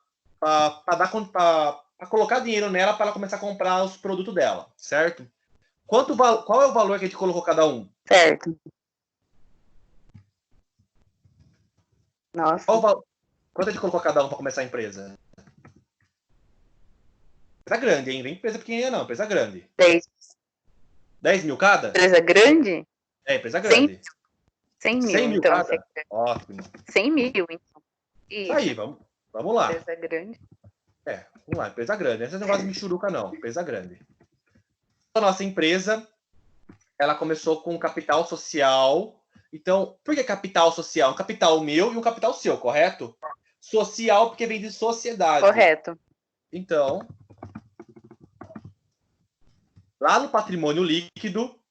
colocar dinheiro nela para ela começar a comprar os produtos dela, certo? Qual é o valor que a gente colocou cada um? Certo. Nossa. Quanto a gente colocou cada um para começar a empresa? Empresa grande, hein? Nem empresa pequenininha, não. Empresa grande. 10. 10 mil cada? Empresa grande? Empresa grande. 100 mil, 100 mil então. cada? Ótimo. 100 mil, então. Isso aí, vamos lá. Empresa grande. Vamos lá, empresa grande. Esse negócio de michuruca, não. Empresa grande. A nossa empresa, ela começou com capital social. Então, por que capital social? Um capital meu e um capital seu, correto? Social, porque vem de sociedade. Correto. Então, lá no patrimônio líquido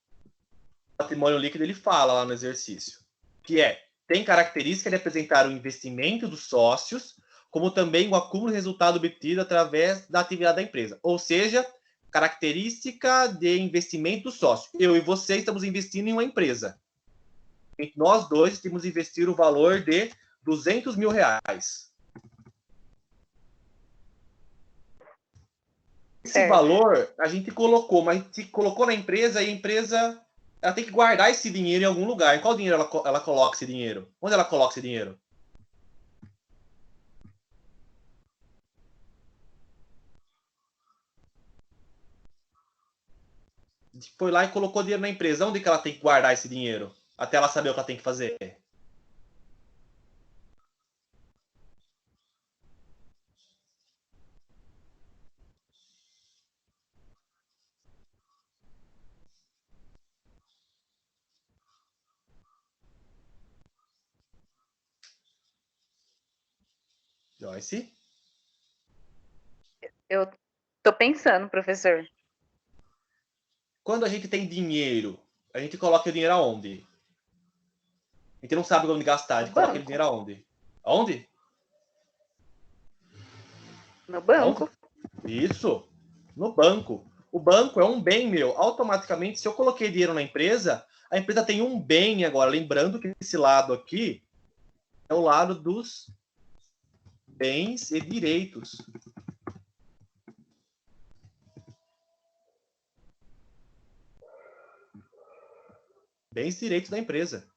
ele fala lá no exercício, que tem característica de apresentar o investimento dos sócios, como também o acúmulo de resultado obtido através da atividade da empresa. Ou seja, característica de investimento do sócio. Eu e você estamos investindo em uma empresa. Nós dois temos que investir o valor de 200 mil reais. Esse valor a gente colocou, mas a gente colocou na empresa e a empresa ela tem que guardar esse dinheiro em algum lugar. Em qual dinheiro ela coloca esse dinheiro? Onde ela coloca esse dinheiro? Foi lá e colocou dinheiro na empresa. Onde que ela tem que guardar esse dinheiro? Até ela saber o que ela tem que fazer. Joyce? Eu tô pensando, professor. Quando a gente tem dinheiro, a gente coloca o dinheiro aonde? A gente não sabe onde gastar, a gente coloca o dinheiro aonde? Aonde? No banco. Aonde? Isso, no banco. O banco é um bem meu. Automaticamente, se eu coloquei dinheiro na empresa, a empresa tem um bem agora. Lembrando que esse lado aqui é o lado dos bens e direitos. Bens e direitos da empresa.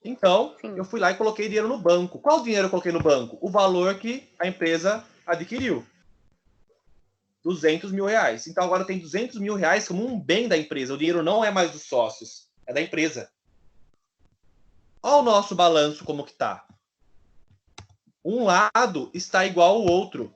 Então, eu fui lá e coloquei dinheiro no banco. Qual dinheiro eu coloquei no banco? O valor que a empresa adquiriu. 200 mil reais. Então, agora tem 200 mil reais como um bem da empresa. O dinheiro não é mais dos sócios, é da empresa. Olha o nosso balanço como que tá. Um lado está igual ao outro.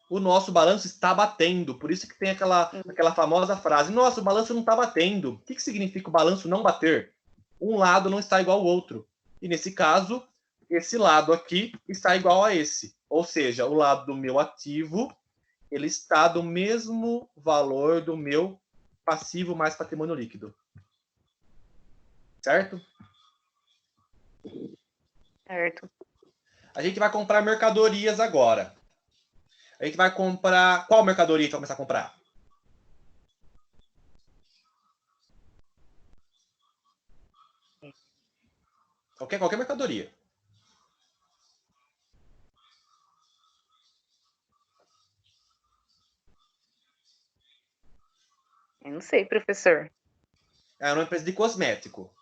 O nosso balanço está batendo. Por isso que tem aquela famosa frase: nossa, o balanço não está batendo. O que significa o balanço não bater? Um lado não está igual ao outro. E nesse caso, esse lado aqui está igual a esse. Ou seja, o lado do meu ativo, ele está do mesmo valor do meu passivo mais patrimônio líquido. Certo? Certo. A gente vai comprar mercadorias agora. A gente vai comprar... Qual mercadoria a gente vai começar a comprar? Qualquer mercadoria. Eu não sei, professor. É uma empresa de cosmético.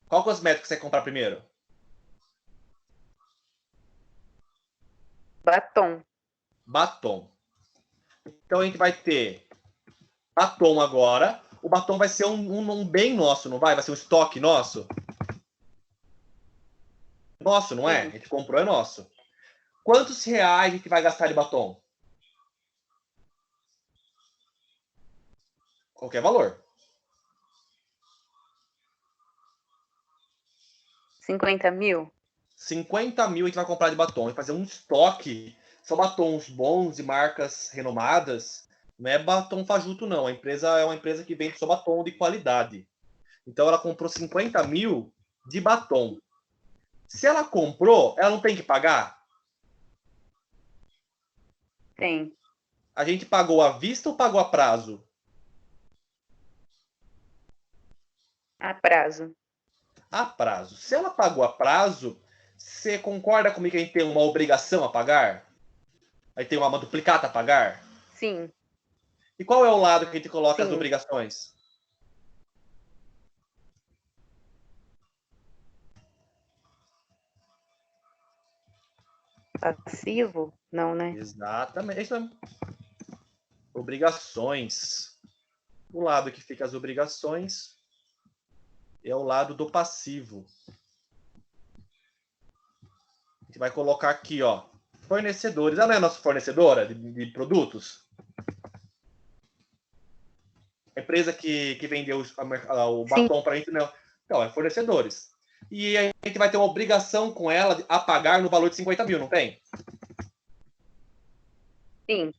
Qual cosmético você quer comprar primeiro? Batom. Batom. Então a gente vai ter batom agora. O batom vai ser um bem nosso, não vai? Vai ser um estoque nosso? Nosso, não é? A gente comprou, é nosso. Quantos reais a gente vai gastar de batom? Qualquer valor. 50 mil? 50 mil a gente vai comprar de batom. Vai fazer um estoque. Só batons bons de marcas renomadas. Não é batom fajuto, não. A empresa é uma empresa que vende só batom de qualidade. Então ela comprou 50 mil de batom. Se ela comprou, ela não tem que pagar? Tem. A gente pagou à vista ou pagou a prazo? A prazo. A prazo. Se ela pagou a prazo, você concorda comigo que a gente tem uma obrigação a pagar? Aí tem uma duplicata a pagar? Sim. E qual é o lado que a gente coloca as Sim. obrigações? Passivo? Não, né? Exatamente. É isso mesmo. Obrigações. O lado que fica as obrigações é o lado do passivo. A gente vai colocar aqui, ó, fornecedores. Ela não é nossa fornecedora de produtos? A empresa que vendeu o batom para a gente, não. Então, é fornecedores. E a gente vai ter uma obrigação com ela a pagar no valor de 50 mil, não tem? Sim.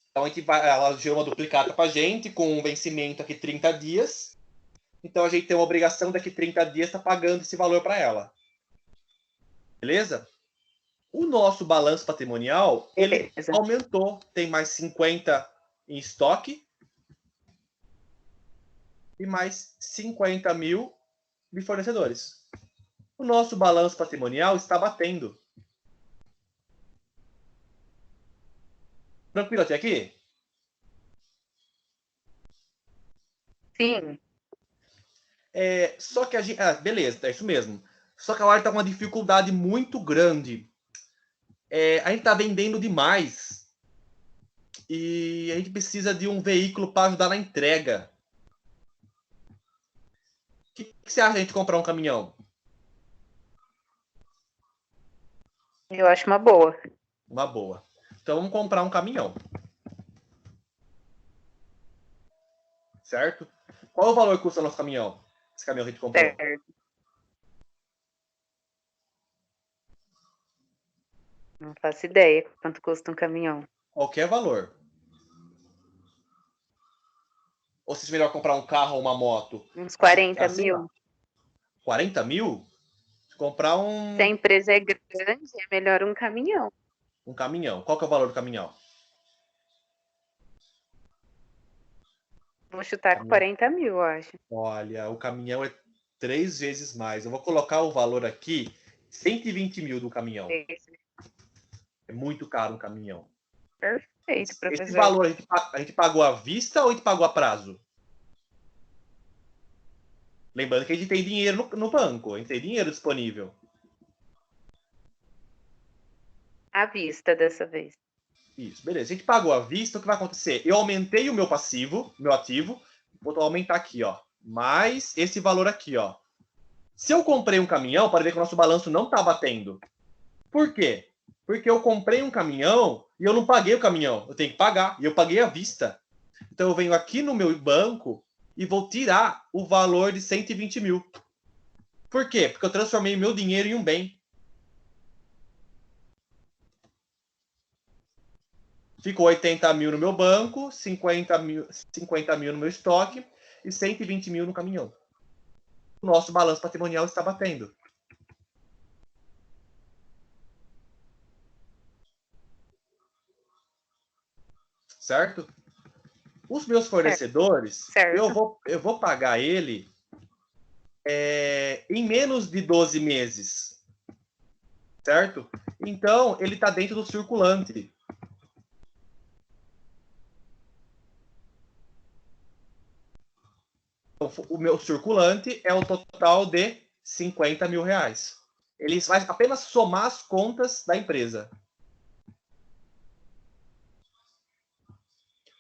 Então, ela gerou uma duplicata para a gente, com um vencimento aqui 30 dias. Então, a gente tem uma obrigação daqui 30 dias estar pagando esse valor para ela. Beleza? O nosso balanço patrimonial, ele Beleza. aumentou. Tem mais 50 em estoque e mais 50 mil de fornecedores. O nosso balanço patrimonial está batendo. Tranquilo até aqui? Sim. Só que a gente... beleza, é isso mesmo. Só que a hora está com uma dificuldade muito grande. A gente está vendendo demais. E a gente precisa de um veículo para ajudar na entrega. O que você acha de a gente comprar um caminhão? Eu acho uma boa. Uma boa. Então vamos comprar um caminhão. Certo? Qual é o valor que custa o nosso caminhão? Esse caminhão que a gente comprou. Certo. Não faço ideia quanto custa um caminhão. Qualquer valor. Ou se é melhor comprar um carro ou uma moto? Uns 40 Assim, mil? 40 mil? Se comprar Se a empresa é grande, é melhor um caminhão. um caminhão. Qual que é o valor do caminhão? Vou chutar com 40 mil, eu acho. Olha, o caminhão é 3 vezes mais. Eu vou colocar o valor aqui, 120 mil do caminhão. É muito caro um caminhão. Perfeito, Esse professor. valor a gente pagou à vista ou a gente pagou a prazo? Lembrando que a gente tem dinheiro no banco, a gente tem dinheiro disponível. À vista dessa vez. Isso, beleza. A gente pagou à vista, o que vai acontecer? Eu aumentei o meu passivo, meu ativo, vou aumentar aqui, ó, mais esse valor aqui, ó. Se eu comprei um caminhão, pode ver que o nosso balanço não está batendo. Por quê? Porque eu comprei um caminhão e eu não paguei o caminhão. Eu tenho que pagar, e eu paguei à vista. Então eu venho aqui no meu banco e vou tirar o valor de 120 mil. Por quê? Porque eu transformei meu dinheiro em um bem. Ficou 80 mil no meu banco, 50 mil no meu estoque e 120 mil no caminhão. O nosso balanço patrimonial está batendo. Certo? Os meus fornecedores, Certo. eu vou pagar ele em menos de 12 meses. Certo? Então, ele está dentro do circulante. O meu circulante é o total de 50 mil reais. Ele vai apenas somar as contas da empresa.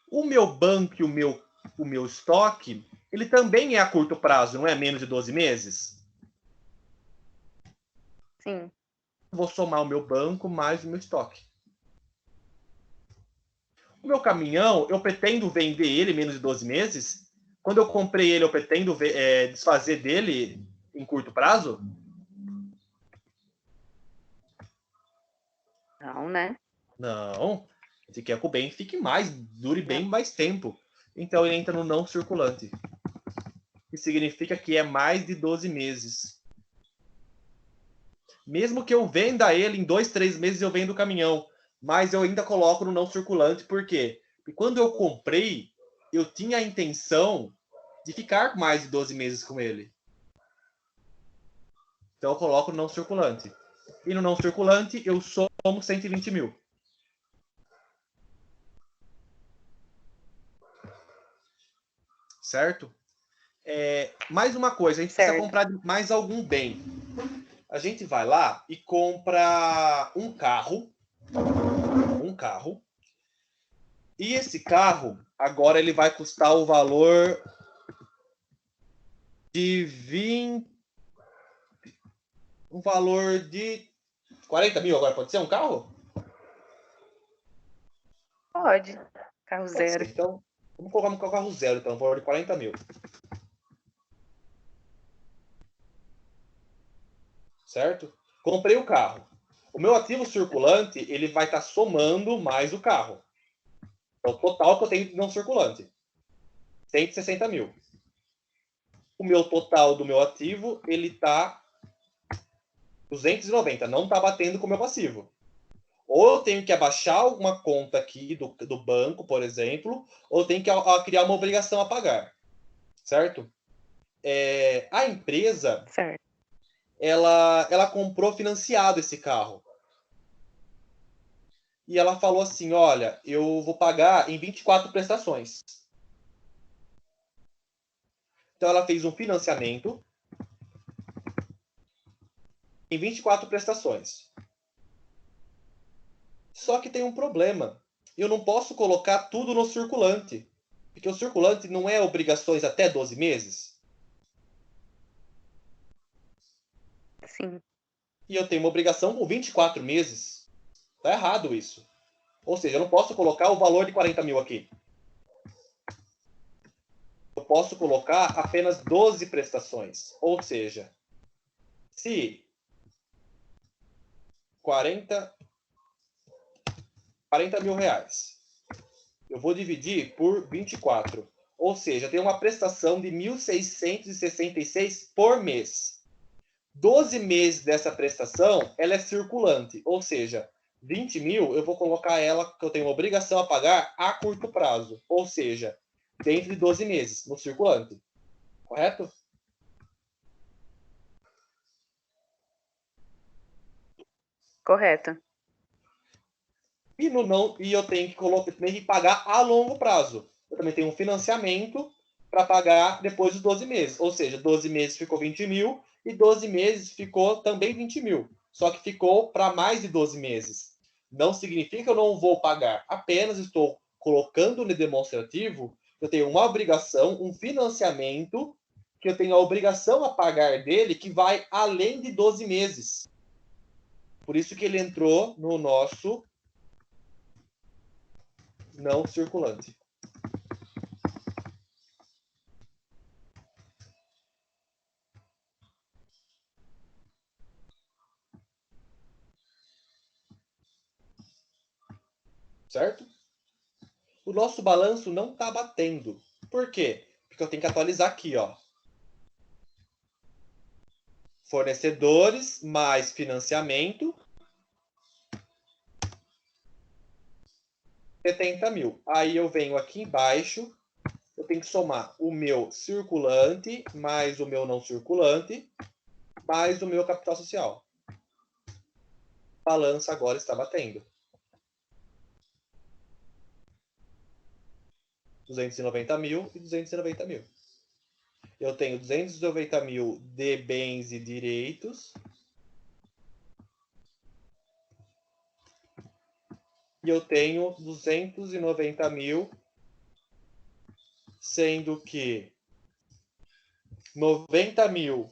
O meu banco e o meu estoque, ele também é a curto prazo, não é menos de 12 meses? Sim. Vou somar o meu banco mais o meu estoque. O meu caminhão, eu pretendo vender ele em menos de 12 meses? Quando eu comprei ele, eu pretendo desfazer dele em curto prazo? Não, né? Não. Você quer que o bem fique mais, dure bem Não. mais tempo. Então ele entra no não circulante. Que significa que é mais de 12 meses. Mesmo que eu venda ele em 2, 3 meses, eu vendo o caminhão. Mas eu ainda coloco no não circulante, por quê? Porque quando eu comprei, eu tinha a intenção de ficar mais de 12 meses com ele. Então eu coloco no não circulante. E no não circulante, eu somo 120 mil. Certo? Mais uma coisa, a gente precisa Certo. comprar mais algum bem. A gente vai lá e compra um carro. E esse carro, agora ele vai custar o valor de 20... Um valor de 40 mil agora, pode ser um carro? Pode. Carro Pode zero. ser. Então, vamos colocar um carro zero, então, um valor de 40 mil. Certo? Comprei o carro. O meu ativo circulante, ele vai estar somando mais o carro. É o total que eu tenho de não circulante. 160 mil. O meu total do meu ativo, ele está 290. Não está batendo com o meu passivo. Ou eu tenho que abaixar alguma conta aqui do banco, por exemplo, ou eu tenho que criar uma obrigação a pagar. Certo? A empresa, Certo. ela comprou financiado esse carro. E ela falou assim, olha, eu vou pagar em 24 prestações. Então ela fez um financiamento em 24 prestações. Só que tem um problema. Eu não posso colocar tudo no circulante. Porque o circulante não é obrigações até 12 meses. Sim. E eu tenho uma obrigação com 24 meses. Tá errado isso. Ou seja, eu não posso colocar o valor de 40 mil aqui. Eu posso colocar apenas 12 prestações. Ou seja, se 40 mil reais, eu vou dividir por 24. Ou seja, tem uma prestação de 1.666 por mês. 12 meses dessa prestação, ela é circulante. Ou seja, 20 mil eu vou colocar ela, que eu tenho obrigação a pagar a curto prazo. Ou seja, dentro de 12 meses, no circulante. Correto? Correto. E eu tenho que pagar a longo prazo. Eu também tenho um financiamento para pagar depois dos 12 meses. Ou seja, 12 meses ficou 20 mil e 12 meses ficou também 20 mil. Só que ficou para mais de 12 meses. Não significa que eu não vou pagar. Apenas estou colocando no demonstrativo que eu tenho uma obrigação, um financiamento, que eu tenho a obrigação a pagar dele que vai além de 12 meses. Por isso que ele entrou no nosso não circulante. Certo? O nosso balanço não está batendo. Por quê? Porque eu tenho que atualizar aqui, ó. Fornecedores mais financiamento, 70 mil. Aí eu venho aqui embaixo, eu tenho que somar o meu circulante mais o meu não circulante mais o meu capital social. O balanço agora está batendo. 290 mil e 290 mil. Eu tenho 290 mil de bens e direitos. E eu tenho 290 mil, sendo que 90 mil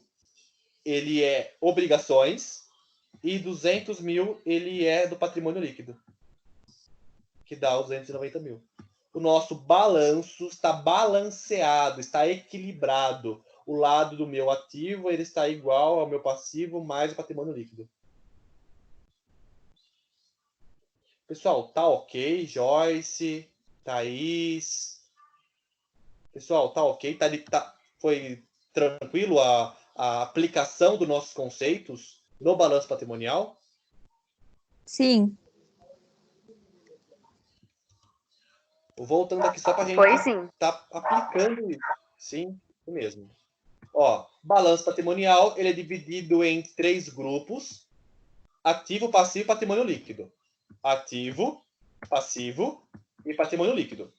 ele é obrigações e 200 mil ele é do patrimônio líquido, que dá os 290 mil. O nosso balanço está balanceado, está equilibrado. O lado do meu ativo ele está igual ao meu passivo mais o patrimônio líquido. Pessoal, tá ok? Joyce, Thaís. Pessoal, tá ok? Foi tranquilo a aplicação dos nossos conceitos no balanço patrimonial? Sim. Voltando aqui só para a gente Foi sim. tá aplicando isso. Sim, isso mesmo. Ó, balanço patrimonial ele é dividido em 3 grupos: ativo, passivo e patrimônio líquido. Ativo, passivo e patrimônio líquido.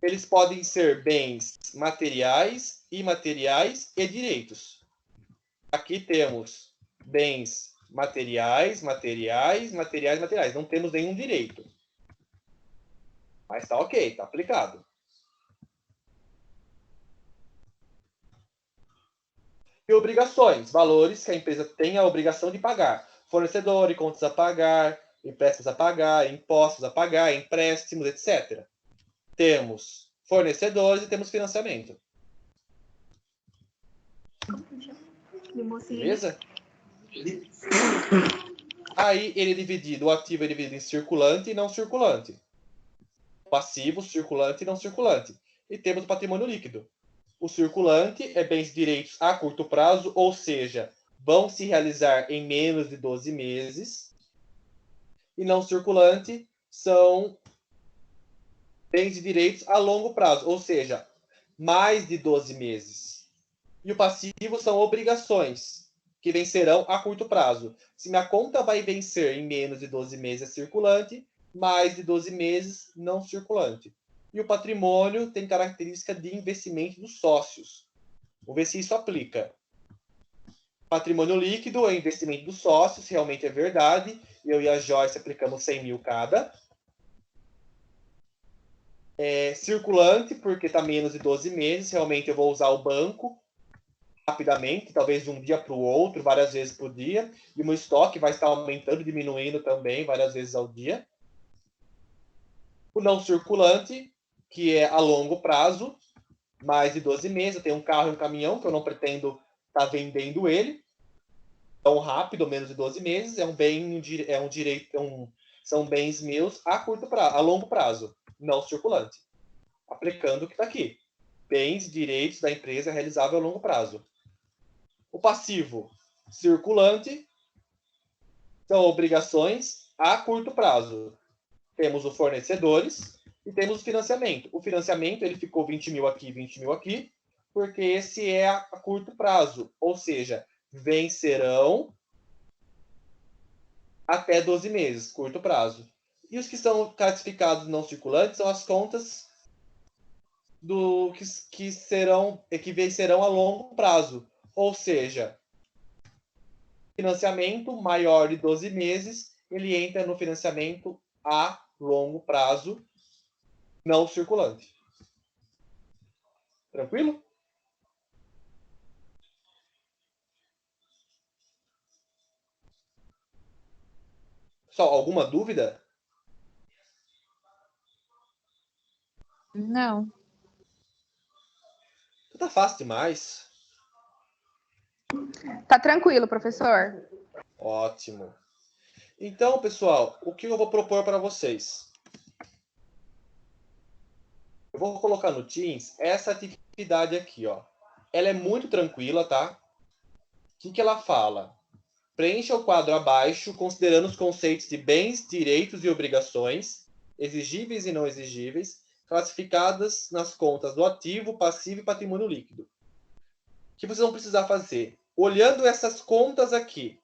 Eles podem ser bens materiais, imateriais e direitos. Aqui temos bens materiais. Não temos nenhum direito. Mas tá ok, tá aplicado. E obrigações, valores que a empresa tem a obrigação de pagar. Fornecedor, contas a pagar, empréstimos a pagar, impostos a pagar, empréstimos, etc. Temos fornecedores e temos financiamento. Beleza? Aí ele é dividido, o ativo é dividido em circulante e não circulante. Passivo, circulante e não circulante. E temos o patrimônio líquido. O circulante é bens e direitos a curto prazo, ou seja, vão se realizar em menos de 12 meses. E não circulante são bens e direitos a longo prazo, ou seja, mais de 12 meses. E o passivo são obrigações, que vencerão a curto prazo. Se minha conta vai vencer em menos de 12 meses é circulante, mais de 12 meses não circulante. E o patrimônio tem característica de investimento dos sócios. Vamos ver se isso aplica. Patrimônio líquido é investimento dos sócios, realmente é verdade. Eu e a Joyce aplicamos 100 mil cada. É circulante, porque está menos de 12 meses. Realmente eu vou usar o banco rapidamente, talvez de um dia para o outro, várias vezes por dia. E o meu estoque vai estar aumentando, diminuindo também, várias vezes ao dia. O não circulante, que é a longo prazo, mais de 12 meses. Eu tenho um carro e um caminhão que eu não pretendo estar vendendo ele tão rápido, menos de 12 meses. É um bem, é um direito, são bens meus a curto prazo, a longo prazo, não circulante. Aplicando o que está aqui. Bens e direitos da empresa realizável a longo prazo. O passivo circulante são obrigações a curto prazo. Temos os fornecedores e temos o financiamento. O financiamento ele ficou 20 mil aqui, 20 mil aqui, porque esse é a curto prazo, ou seja, vencerão até 12 meses, curto prazo. E os que são classificados não circulantes são as contas que vencerão a longo prazo, ou seja, financiamento maior de 12 meses, ele entra no financiamento a longo prazo, não circulante. Tranquilo? Pessoal, alguma dúvida? Não. Tá fácil demais. Tá tranquilo, professor. Ótimo. Então, pessoal, o que eu vou propor para vocês? Eu vou colocar no Teams essa atividade aqui, ó. Ela é muito tranquila, tá? O que ela fala? Preencha o quadro abaixo, considerando os conceitos de bens, direitos e obrigações, exigíveis e não exigíveis, classificadas nas contas do ativo, passivo e patrimônio líquido. O que vocês vão precisar fazer? Olhando essas contas aqui,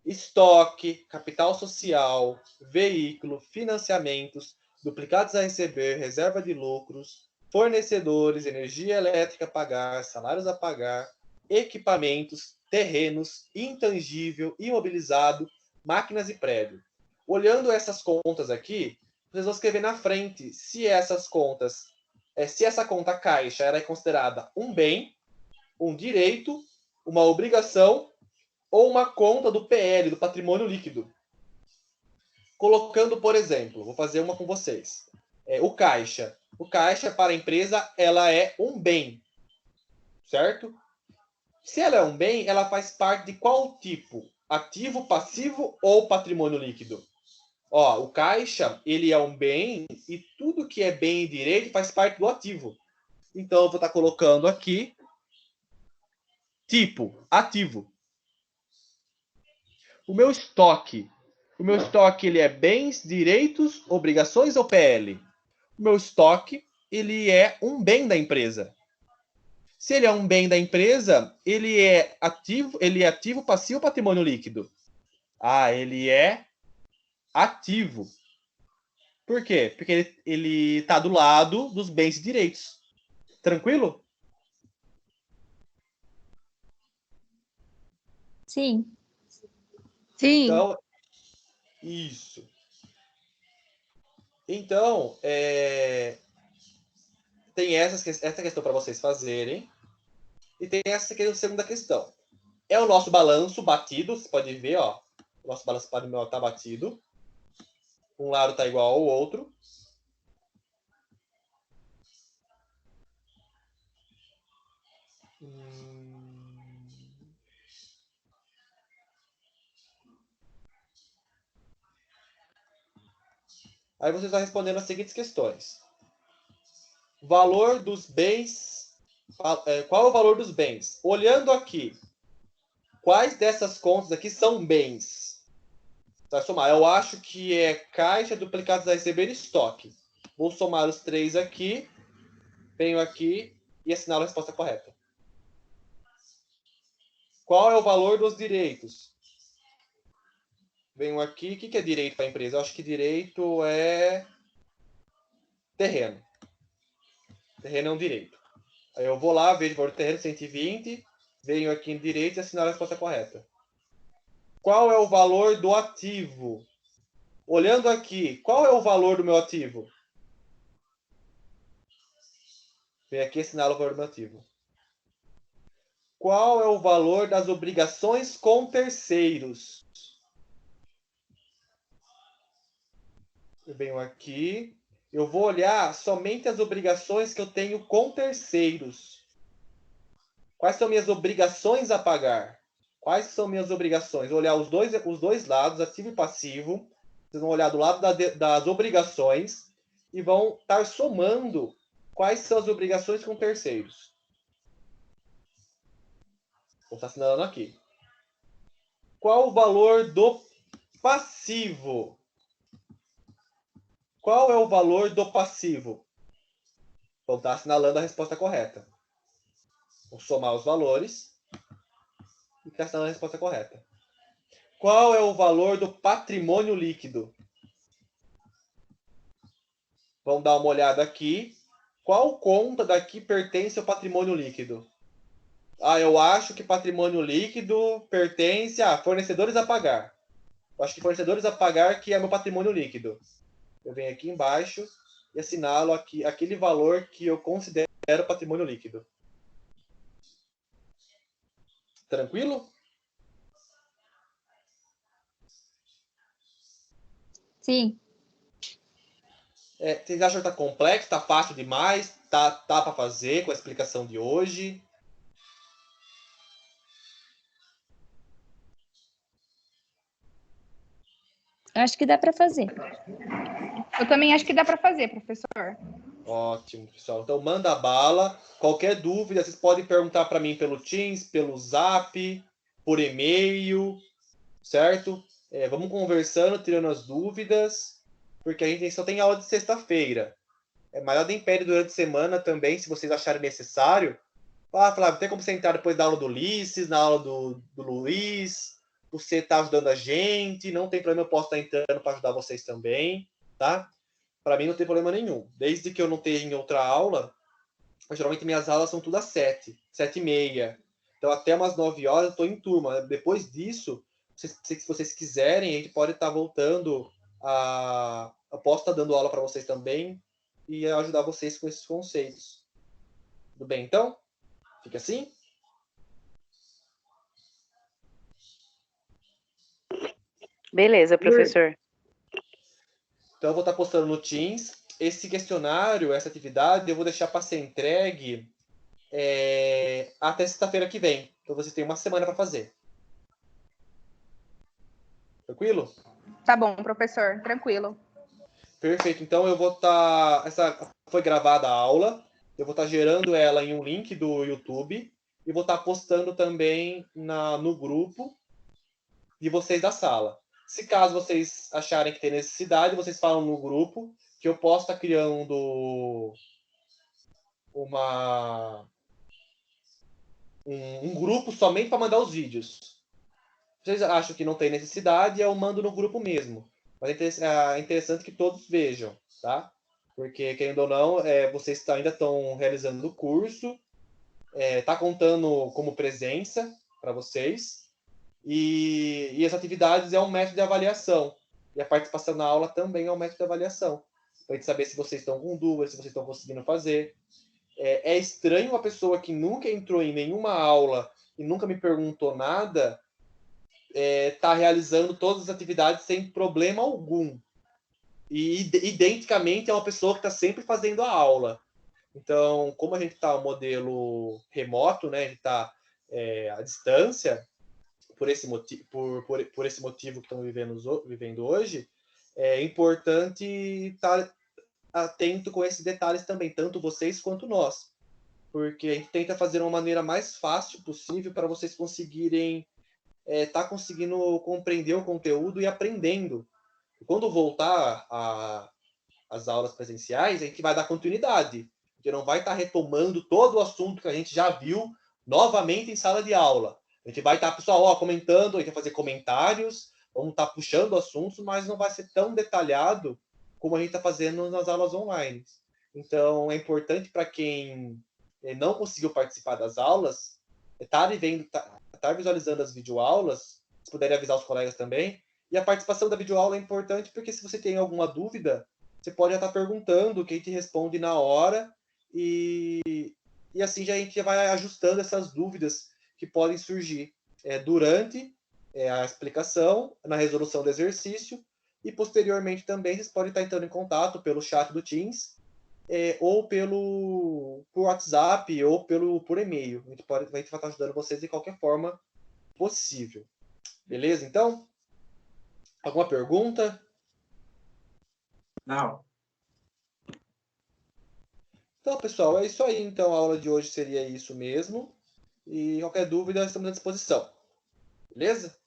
estoque, capital social, veículo, financiamentos, duplicados a receber, reserva de lucros, fornecedores, energia elétrica a pagar, salários a pagar, equipamentos, terrenos, intangível, imobilizado, máquinas e prédio. Olhando essas contas aqui, vocês vão escrever na frente se essas contas, se essa conta caixa era considerada um bem, um direito, uma obrigação ou uma conta do PL, do patrimônio líquido. Colocando, por exemplo, vou fazer uma com vocês. O caixa. O caixa para a empresa, ela é um bem, certo? Se ela é um bem, ela faz parte de qual tipo? Ativo, passivo ou patrimônio líquido? Ó, o caixa, ele é um bem e tudo que é bem e direito faz parte do ativo. Então, eu vou estar colocando aqui tipo, ativo. O meu estoque ele é bens, direitos, obrigações ou PL? O meu estoque, ele é um bem da empresa. Se ele é um bem da empresa, ele é ativo, passivo ou patrimônio líquido? Ah, ele é ativo. Por quê? Porque ele está do lado dos bens e direitos. Tranquilo? Sim. Sim. Então, isso. Então, tem essa questão para vocês fazerem. E tem essa segunda questão. É o nosso balanço batido. Você pode ver, ó. O nosso balanço patrimonial está batido. Um lado está igual ao outro. Aí vocês vão respondendo as seguintes questões. Valor dos bens. Qual é o valor dos bens? Olhando aqui, quais dessas contas aqui são bens? Vai somar. Eu acho que é caixa, duplicados a receber e estoque. Vou somar os três aqui. Venho aqui e assinalo a resposta correta. Qual é o valor dos direitos? Venho aqui. O que é direito para a empresa? Eu acho que direito é terreno. Terreno é um direito. Aí eu vou lá, vejo o valor do terreno, 120. Venho aqui em direito e assinalo a resposta correta. Qual é o valor do ativo? Olhando aqui, qual é o valor do meu ativo? Venho aqui e assinalo o valor do meu ativo. Qual é o valor das obrigações com terceiros? Eu venho aqui. Eu vou olhar somente as obrigações que eu tenho com terceiros. Quais são minhas obrigações a pagar? Quais são minhas obrigações? Vou olhar os dois lados, ativo e passivo. Vocês vão olhar do lado das obrigações e vão estar somando quais são as obrigações com terceiros. Vou estar assinalando aqui. Qual o valor do passivo? Qual é o valor do passivo? Vou estar assinalando a resposta correta. Vou somar os valores e estar assinalando a resposta correta. Qual é o valor do patrimônio líquido? Vamos dar uma olhada aqui. Qual conta daqui pertence ao patrimônio líquido? Ah, eu acho que patrimônio líquido pertence a fornecedores a pagar. Eu acho que fornecedores a pagar que é meu patrimônio líquido. Eu venho aqui embaixo e assinalo aqui aquele valor que eu considero patrimônio líquido. Tranquilo? Sim. Vocês acham que está complexo? Está fácil demais? Tá para fazer com a explicação de hoje? Acho que dá para fazer. Eu também acho que dá para fazer, professor. Ótimo, pessoal. Então, manda bala. Qualquer dúvida, vocês podem perguntar para mim pelo Teams, pelo Zap, por e-mail, certo? Vamos conversando, tirando as dúvidas, porque a gente só tem aula de sexta-feira. Mas nada impede durante a semana também, se vocês acharem necessário. Flávio, tem como você entrar depois da aula do Ulisses, na aula do Luiz, você está ajudando a gente, não tem problema, eu posso estar entrando para ajudar vocês também, tá? Para mim não tem problema nenhum. Desde que eu não esteja em outra aula, Geralmente minhas aulas são tudo às 7, 7h30. Então até umas 9 horas eu estou em turma. Depois disso, se vocês quiserem, a gente pode estar voltando eu posso estar dando aula para vocês também e ajudar vocês com esses conceitos. Tudo bem, então? Fica assim? Beleza, professor. Então eu vou estar postando no Teams. Esse questionário, essa atividade, eu vou deixar para ser entregue até sexta-feira que vem. Então você tem uma semana para fazer. Tranquilo? Tá bom, professor. Tranquilo. Perfeito. Então eu vou estar... Essa foi gravada a aula. Eu vou estar gerando ela em um link do YouTube. E vou estar postando também no grupo de vocês da sala. Se caso vocês acharem que tem necessidade, vocês falam no grupo que eu posso estar criando um grupo somente para mandar os vídeos. Se vocês acham que não tem necessidade, eu mando no grupo mesmo. Mas é interessante que todos vejam, tá? Porque, querendo ou não, vocês ainda estão realizando o curso, tá contando como presença para vocês, e as atividades é um método de avaliação. E a participação na aula também é um método de avaliação. Para a gente saber se vocês estão com dúvidas, se vocês estão conseguindo fazer. É estranho uma pessoa que nunca entrou em nenhuma aula e nunca me perguntou nada tá realizando todas as atividades sem problema algum. E identicamente é uma pessoa que está sempre fazendo a aula. Então, como a gente está no modelo remoto, né, a gente está à distância, por esse motivo, por esse motivo que estamos vivendo hoje, é importante estar atento com esses detalhes também, tanto vocês quanto nós. Porque a gente tenta fazer uma maneira mais fácil possível para vocês conseguirem tá conseguindo compreender o conteúdo e aprendendo. E quando voltar às aulas presenciais, a gente vai dar continuidade. A gente não vai estar retomando todo o assunto que a gente já viu novamente em sala de aula. A gente vai estar, pessoal, comentando, a gente vai fazer comentários, vamos estar puxando assuntos, mas não vai ser tão detalhado como a gente está fazendo nas aulas online. Então, é importante para quem não conseguiu participar das aulas, estar visualizando as videoaulas, se puderem avisar os colegas também. E a participação da videoaula é importante porque se você tem alguma dúvida, você pode já estar perguntando, que a gente responde na hora, e assim a gente já vai ajustando essas dúvidas que podem surgir durante a explicação, na resolução do exercício, e posteriormente também vocês podem estar entrando em contato pelo chat do Teams, ou por WhatsApp, ou por e-mail. A gente vai estar ajudando vocês de qualquer forma possível. Beleza, então? Alguma pergunta? Não. Então, pessoal, é isso aí. Então, a aula de hoje seria isso mesmo. E qualquer dúvida, estamos à disposição. Beleza?